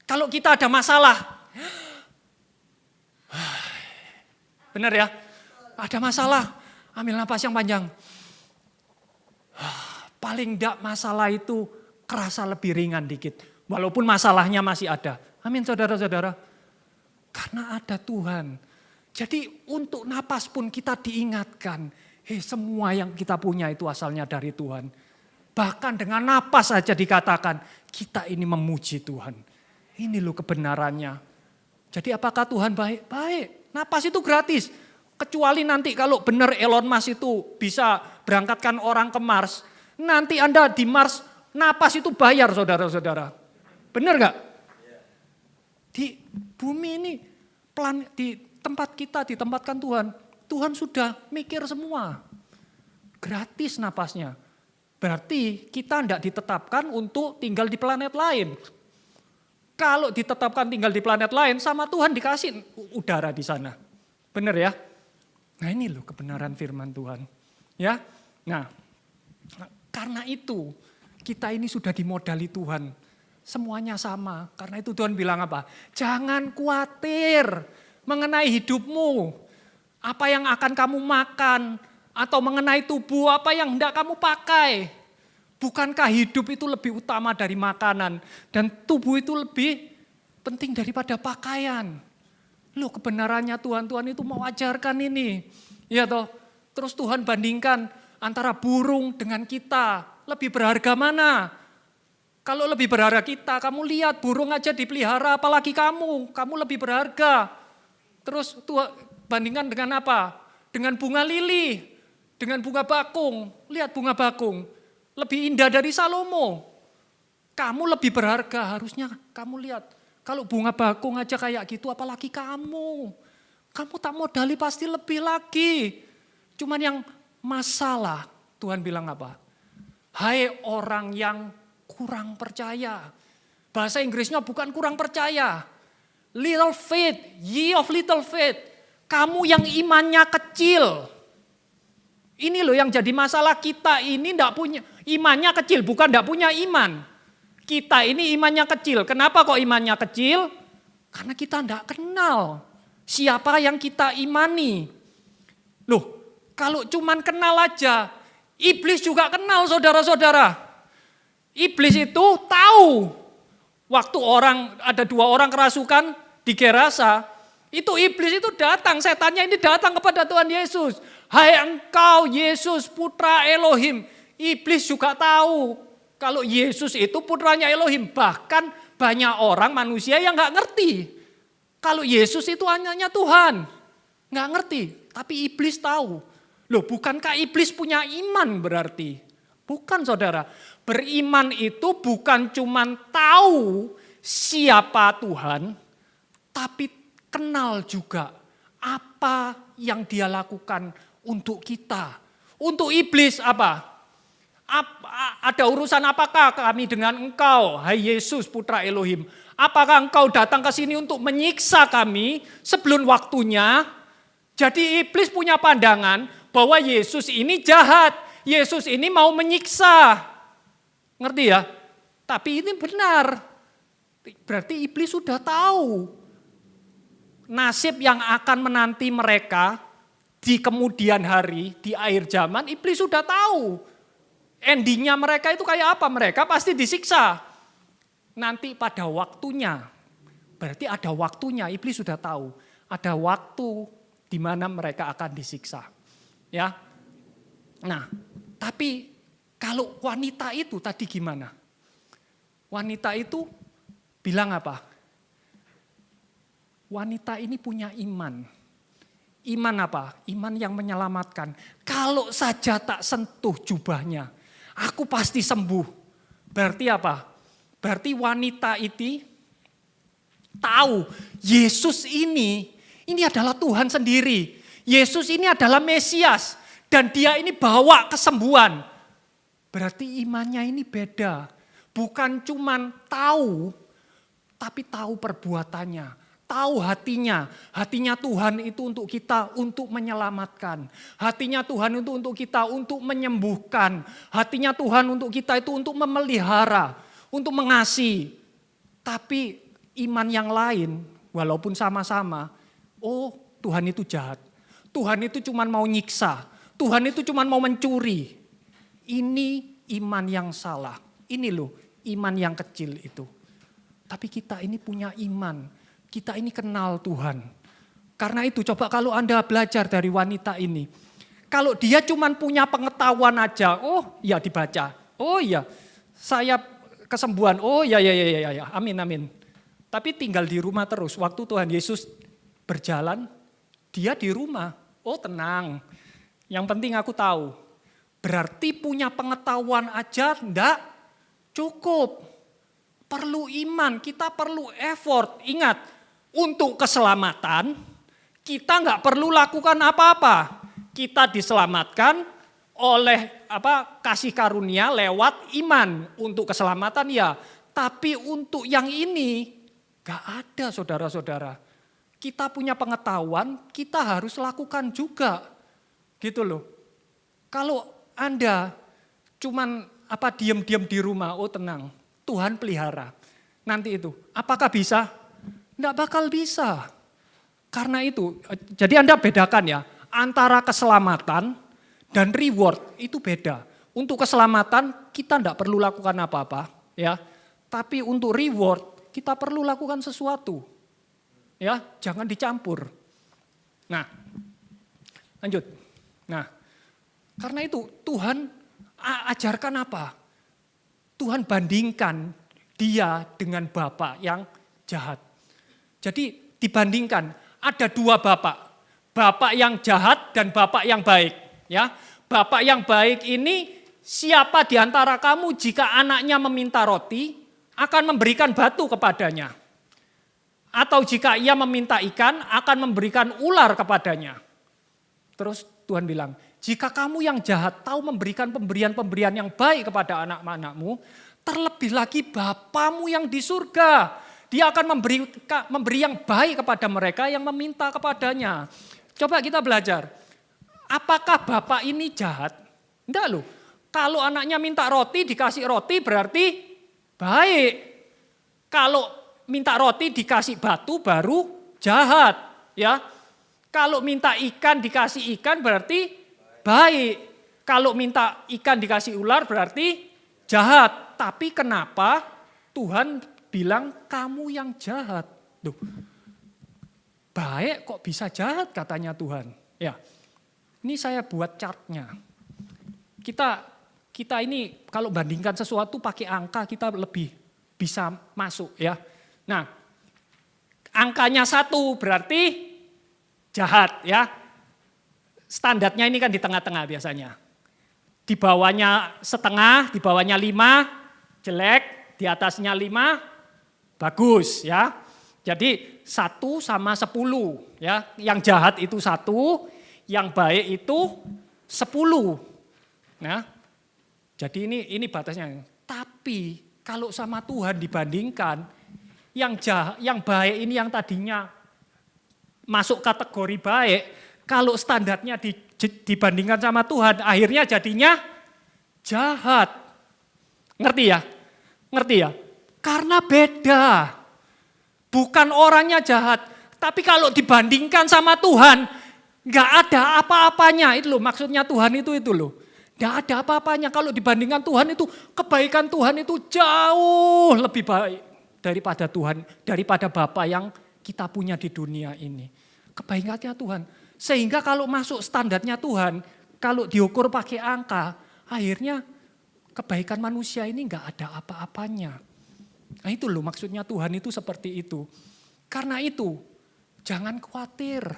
Kalau kita ada masalah, benar ya? Ada masalah, ambil napas yang panjang. Paling enggak masalah itu kerasa lebih ringan dikit. Walaupun masalahnya masih ada. Amin saudara-saudara. Karena ada Tuhan. Jadi untuk napas pun kita diingatkan. Semua yang kita punya itu asalnya dari Tuhan. Bahkan dengan napas saja dikatakan kita ini memuji Tuhan. Ini loh kebenarannya. Jadi apakah Tuhan baik? Baik. Napas itu gratis. Kecuali nanti kalau benar Elon Musk itu bisa berangkatkan orang ke Mars. Nanti Anda di Mars napas itu bayar saudara-saudara. Benar gak? Di bumi ini, di tempat kita ditempatkan Tuhan. Tuhan sudah mikir semua. Gratis napasnya. Berarti kita tidak ditetapkan untuk tinggal di planet lain. Kalau ditetapkan tinggal di planet lain, sama Tuhan dikasih udara di sana. Benar ya? Nah ini loh kebenaran firman Tuhan. Ya, nah karena itu kita ini sudah dimodali Tuhan. Semuanya sama. Karena itu Tuhan bilang apa? Jangan khawatir mengenai hidupmu. Apa yang akan kamu makan. Atau mengenai tubuh apa yang hendak kamu pakai. Bukankah hidup itu lebih utama dari makanan. Dan tubuh itu lebih penting daripada pakaian. Loh kebenarannya Tuhan itu mengajarkan ini. Ya toh. Terus Tuhan bandingkan antara burung dengan kita. Lebih berharga mana? Kalau lebih berharga kita, kamu lihat burung aja dipelihara apalagi kamu. Kamu lebih berharga. Terus Tuhan bandingkan dengan apa? Dengan bunga lili. Dengan bunga bakung. Lihat bunga bakung. Lebih indah dari Salomo. Kamu lebih berharga harusnya kamu lihat. Kalau bunga bakung aja kayak gitu apalagi kamu. Kamu tak modali pasti lebih lagi. Cuman yang masalah Tuhan bilang apa? Hai orang yang kurang percaya. Bahasa Inggrisnya bukan kurang percaya. Little faith, ye of little faith. Kamu yang imannya kecil. Ini loh yang jadi masalah kita ini enggak punya imannya kecil, bukan enggak punya iman. Kita ini imannya kecil. Kenapa kok imannya kecil? Karena kita enggak kenal siapa yang kita imani. Loh, kalau cuman kenal aja, Iblis juga kenal saudara-saudara. Iblis itu tahu waktu ada 2 orang kerasukan di Gerasa, itu iblis itu datang, setannya ini datang kepada Tuhan Yesus. Hai engkau Yesus putra Elohim. Iblis juga tahu kalau Yesus itu putranya Elohim. Bahkan banyak orang manusia yang gak ngerti kalau Yesus itu hanya Tuhan. Gak ngerti, tapi iblis tahu. Loh, bukankah iblis punya iman berarti? Bukan saudara, beriman itu bukan cuma tahu siapa Tuhan, tapi kenal juga apa yang dia lakukan untuk kita. Untuk iblis apa? Ada urusan apakah kami dengan engkau, hai Yesus putra Elohim? Apakah engkau datang ke sini untuk menyiksa kami sebelum waktunya? Jadi iblis punya pandangan bahwa Yesus ini jahat. Yesus ini mau menyiksa. Ngerti ya? Tapi ini benar. Berarti iblis sudah tahu nasib yang akan menanti mereka di kemudian hari, di akhir zaman. Iblis sudah tahu. Endingnya mereka itu kayak apa? Mereka pasti disiksa. Nanti pada waktunya. Berarti ada waktunya, iblis sudah tahu. Ada waktu di mana mereka akan disiksa. Ya. Nah, tapi kalau wanita itu tadi gimana? Wanita itu bilang apa? Wanita ini punya iman. Iman apa? Iman yang menyelamatkan. Kalau saja tak sentuh jubahnya, aku pasti sembuh. Berarti apa? Berarti wanita itu tahu Yesus ini adalah Tuhan sendiri. Yesus ini adalah Mesias. Dan dia ini bawa kesembuhan. Berarti imannya ini beda. Bukan cuman tahu, tapi tahu perbuatannya. Tahu hatinya. Hatinya Tuhan itu untuk kita, untuk menyelamatkan. Hatinya Tuhan itu untuk kita, untuk menyembuhkan. Hatinya Tuhan untuk kita itu untuk memelihara, untuk mengasihi. Tapi iman yang lain, walaupun sama-sama, oh Tuhan itu jahat. Tuhan itu cuma mau nyiksa. Tuhan itu cuma mau mencuri. Ini iman yang salah. Ini loh iman yang kecil itu. Tapi kita ini punya iman. Kita ini kenal Tuhan. Karena itu coba kalau Anda belajar dari wanita ini. Kalau dia cuma punya pengetahuan aja. Oh ya dibaca. Oh iya saya kesembuhan. Oh ya. Amin. Tapi tinggal di rumah terus. Waktu Tuhan Yesus berjalan, dia di rumah. Oh tenang, yang penting aku tahu. Berarti punya pengetahuan aja enggak cukup. Perlu iman, kita perlu effort. Ingat, untuk keselamatan kita enggak perlu lakukan apa-apa. Kita diselamatkan oleh kasih karunia lewat iman. Untuk keselamatan ya, tapi untuk yang ini enggak ada saudara-saudara. Kita punya pengetahuan, kita harus lakukan juga. Gitu loh. Kalau Anda cuman diam-diam di rumah, oh tenang, Tuhan pelihara. Nanti itu, apakah bisa? Enggak bakal bisa. Karena itu, jadi Anda bedakan ya, antara keselamatan dan reward itu beda. Untuk keselamatan kita enggak perlu lakukan apa-apa, ya. Tapi untuk reward kita perlu lakukan sesuatu. Ya, jangan dicampur. Nah, lanjut. Nah, karena itu Tuhan ajarkan apa? Tuhan bandingkan dia dengan bapak yang jahat. Jadi dibandingkan ada 2 bapak. Bapak yang jahat dan bapak yang baik. Ya, bapak yang baik ini siapa di antara kamu jika anaknya meminta roti akan memberikan batu kepadanya? Atau jika ia meminta ikan, akan memberikan ular kepadanya. Terus Tuhan bilang, jika kamu yang jahat tahu memberikan pemberian-pemberian yang baik kepada anak-anakmu, terlebih lagi Bapamu yang di surga. Dia akan memberi yang baik kepada mereka yang meminta kepadanya. Coba kita belajar, apakah Bapak ini jahat? Enggak loh, kalau anaknya minta roti, dikasih roti berarti baik. Kalau minta roti dikasih batu baru jahat, ya. Kalau minta ikan dikasih ikan berarti baik. Kalau minta ikan dikasih ular berarti jahat. Tapi kenapa Tuhan bilang kamu yang jahat? Duh, baik kok bisa jahat katanya Tuhan. Ya, ini saya buat chartnya. Kita ini kalau bandingkan sesuatu pakai angka kita lebih bisa masuk ya. Nah, angkanya 1 berarti jahat ya. Standarnya ini kan di tengah-tengah biasanya. Di bawahnya setengah, di bawahnya 5, jelek, di atasnya 5, bagus ya. Jadi 1 sama 10 ya. Yang jahat itu 1, yang baik itu 10. Nah, jadi ini batasnya. Tapi kalau sama Tuhan dibandingkan, yang baik ini yang tadinya masuk kategori baik, kalau standarnya dibandingkan sama Tuhan, akhirnya jadinya jahat. Ngerti ya? Ngerti ya? Karena beda. Bukan orangnya jahat, tapi kalau dibandingkan sama Tuhan, nggak ada apa-apanya. Itu loh maksudnya Tuhan itu loh. Nggak ada apa-apanya. Kalau dibandingkan Tuhan itu, kebaikan Tuhan itu jauh lebih baik daripada Tuhan, daripada Bapa yang kita punya di dunia ini. Kebaikannya Tuhan. Sehingga kalau masuk standarnya Tuhan, kalau diukur pakai angka, akhirnya kebaikan manusia ini nggak ada apa-apanya. Nah itu loh maksudnya Tuhan itu seperti itu. Karena itu, jangan khawatir.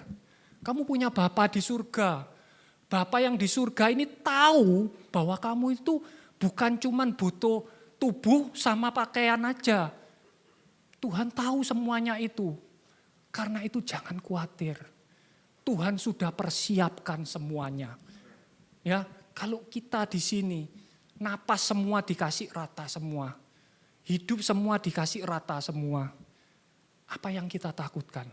Kamu punya Bapa di surga. Bapa yang di surga ini tahu bahwa kamu itu bukan cuman butuh tubuh sama pakaian aja. Tuhan tahu semuanya itu. Karena itu jangan khawatir. Tuhan sudah persiapkan semuanya. Ya, kalau kita di sini napas semua dikasih rata semua. Hidup semua dikasih rata semua. Apa yang kita takutkan?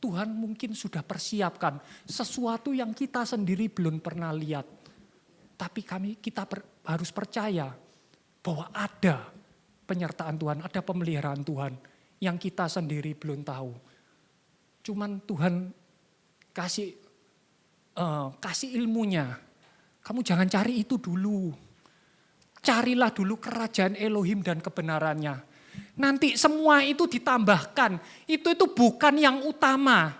Tuhan mungkin sudah persiapkan sesuatu yang kita sendiri belum pernah lihat. Tapi kita harus percaya bahwa ada penyertaan Tuhan, ada pemeliharaan Tuhan yang kita sendiri belum tahu. Cuman Tuhan kasih ilmunya. Kamu jangan cari itu dulu. Carilah dulu kerajaan Elohim dan kebenarannya. Nanti semua itu ditambahkan. Itu bukan yang utama.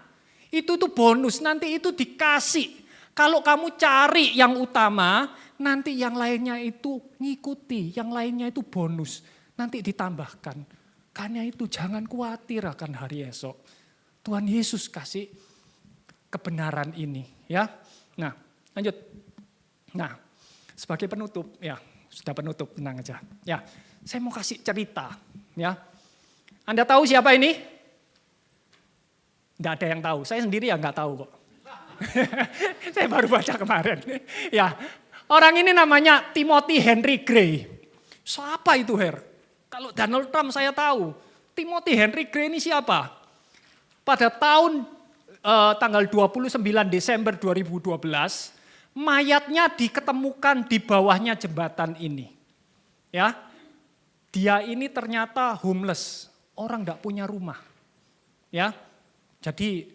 Itu bonus, nanti itu dikasih. Kalau kamu cari yang utama, nanti yang lainnya itu ngikuti. Yang lainnya itu bonus. Nanti ditambahkan. Karena itu jangan khawatir akan hari esok. Tuhan Yesus kasih kebenaran ini, ya. Nah, lanjut. Nah, sebagai penutup, ya, sudah penutup, tenang aja. Ya, saya mau kasih cerita, ya. Anda tahu siapa ini? Enggak ada yang tahu. Saya sendiri ya enggak tahu kok. Saya baru baca kemarin. Ya, orang ini namanya Timothy Henry Gray. Siapa itu, Her? Kalau Donald Trump saya tahu. Timothy Henry Gray ini siapa? Pada tahun tanggal 29 Desember 2012, mayatnya diketemukan di bawahnya jembatan ini. Ya, dia ini ternyata homeless, orang nggak punya rumah. Ya, jadi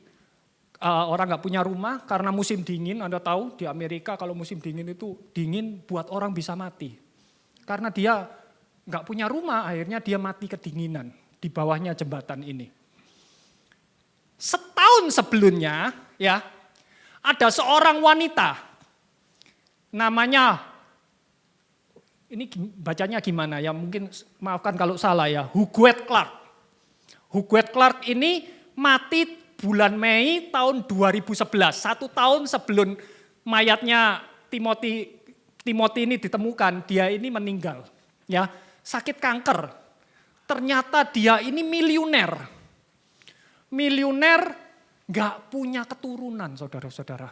orang nggak punya rumah karena musim dingin. Anda tahu di Amerika kalau musim dingin itu dingin buat orang bisa mati. Karena dia nggak punya rumah, akhirnya dia mati kedinginan di bawahnya jembatan ini. Setahun sebelumnya, ya, ada seorang wanita, namanya, ini bacanya gimana ya, mungkin maafkan kalau salah ya, Huguette Clark. Huguette Clark ini mati bulan Mei tahun 2011, 1 tahun sebelum mayatnya Timothy ini ditemukan, dia ini meninggal, ya, sakit kanker. Ternyata dia ini miliuner. Miliuner gak punya keturunan, saudara-saudara.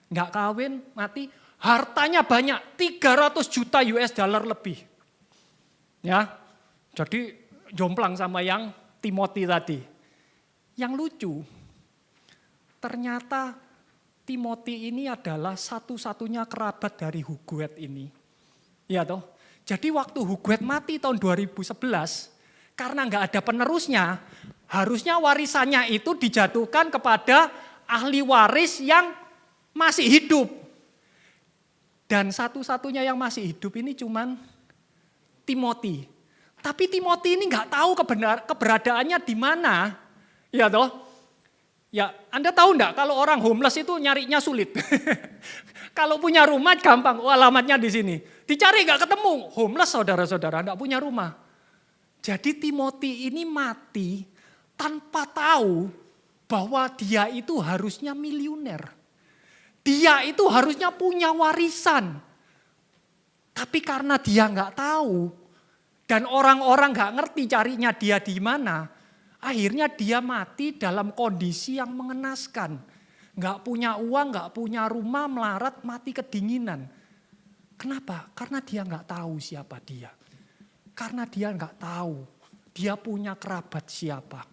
Gak kawin, mati, hartanya banyak, 300 juta US dollar lebih. Ya, jadi jomplang sama yang Timothy tadi. Yang lucu, ternyata Timothy ini adalah satu-satunya kerabat dari Huguette ini. Ya toh. Jadi waktu Huguette mati tahun 2011, karena nggak ada penerusnya, harusnya warisannya itu dijatuhkan kepada ahli waris yang masih hidup. Dan satu-satunya yang masih hidup ini cuman Timothy. Tapi Timothy ini nggak tahu keberadaannya di mana. Ya toh? Ya, Anda tahu enggak kalau orang homeless itu nyarinya sulit. Kalau punya rumah gampang, oh, alamatnya di sini. Dicari nggak ketemu, homeless saudara-saudara, enggak punya rumah. Jadi Timothy ini mati tanpa tahu bahwa dia itu harusnya miliuner. Dia itu harusnya punya warisan. Tapi karena dia nggak tahu dan orang-orang nggak ngerti carinya dia di mana, akhirnya dia mati dalam kondisi yang mengenaskan. Nggak punya uang, nggak punya rumah, melarat, mati kedinginan. Kenapa? Karena dia nggak tahu siapa dia. Karena dia nggak tahu dia punya kerabat siapa.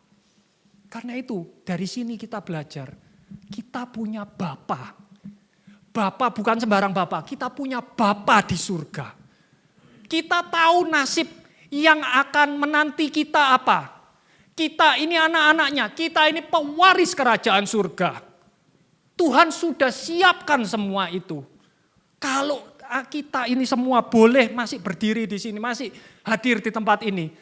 Karena itu dari sini kita belajar, kita punya Bapa. Bapa bukan sembarang Bapa, kita punya Bapa di surga. Kita tahu nasib yang akan menanti kita apa. Kita ini anak-anaknya, kita ini pewaris kerajaan surga. Tuhan sudah siapkan semua itu. Kalau kita ini semua boleh masih berdiri di sini, masih hadir di tempat ini,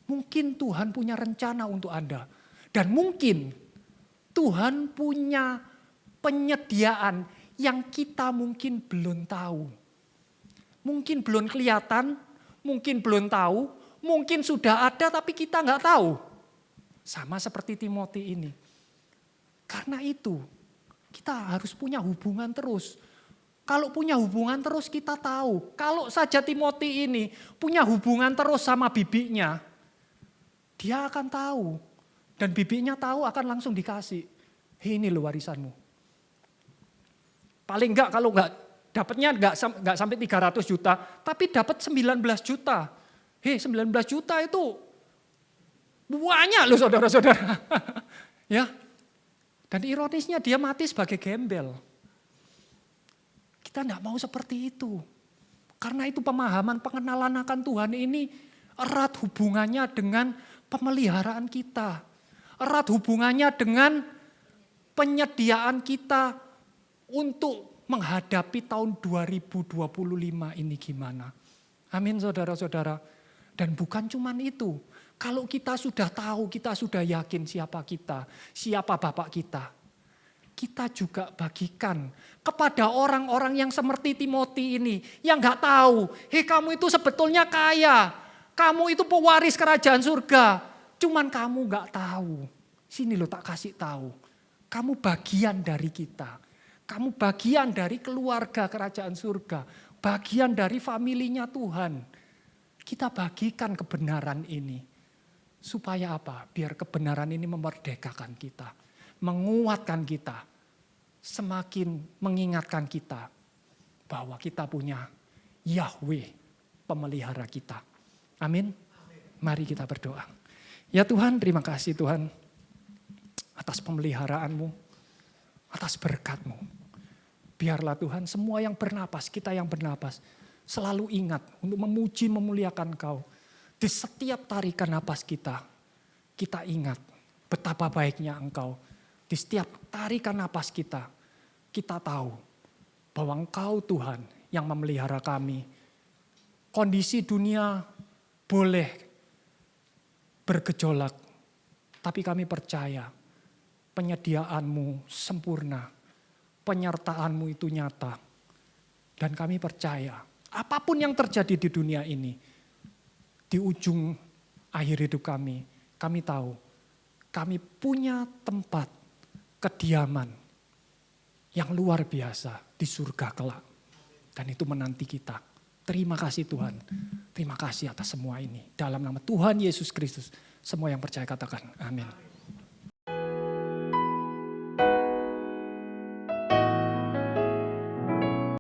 mungkin Tuhan punya rencana untuk Anda. Dan mungkin Tuhan punya penyediaan yang kita mungkin belum tahu. Mungkin belum kelihatan, mungkin belum tahu, mungkin sudah ada tapi kita nggak tahu. Sama seperti Timothy ini. Karena itu kita harus punya hubungan terus. Kalau punya hubungan terus kita tahu. Kalau saja Timothy ini punya hubungan terus sama bibinya, dia akan tahu. Dan bibinya tahu akan langsung dikasih. Hei, ini loh warisanmu. Paling enggak kalau enggak dapatnya enggak sampai 300 juta, tapi dapat 19 juta. Hei, 19 juta itu banyak loh saudara-saudara. Ya. Dan ironisnya dia mati sebagai gembel. Kita enggak mau seperti itu. Karena itu pemahaman pengenalan akan Tuhan ini erat hubungannya dengan pemeliharaan kita. Erat hubungannya dengan penyediaan kita untuk menghadapi tahun 2025 ini gimana. Amin saudara-saudara. Dan bukan cuma itu. Kalau kita sudah tahu, kita sudah yakin siapa kita, siapa Bapak kita. Kita juga bagikan kepada orang-orang yang seperti Timothy ini. Yang gak tahu, hei kamu itu sebetulnya kaya. Kamu itu pewaris kerajaan surga. Cuman kamu gak tahu. Sini lo tak kasih tahu. Kamu bagian dari kita. Kamu bagian dari keluarga kerajaan surga. Bagian dari familinya Tuhan. Kita bagikan kebenaran ini. Supaya apa? Biar kebenaran ini memerdekakan kita. Menguatkan kita. Semakin mengingatkan kita. Bahwa kita punya Yahweh pemelihara kita. Amin. Mari kita berdoa. Ya Tuhan, terima kasih Tuhan. Atas pemeliharaanmu. Atas berkat-Mu. Biarlah Tuhan semua yang bernapas, kita yang bernapas, selalu ingat untuk memuji, memuliakan Engkau. Di setiap tarikan napas kita ingat betapa baiknya Engkau. Di setiap tarikan napas kita tahu bahwa Engkau Tuhan yang memelihara kami. Kondisi dunia boleh bergejolak, tapi kami percaya penyediaan-Mu sempurna. Penyertaan-Mu itu nyata. Dan kami percaya apapun yang terjadi di dunia ini, di ujung akhir hidup kami tahu kami punya tempat kediaman yang luar biasa di surga kelak. Dan itu menanti kita. Terima kasih Tuhan. Terima kasih atas semua ini. Dalam nama Tuhan Yesus Kristus, semua yang percaya katakan amin.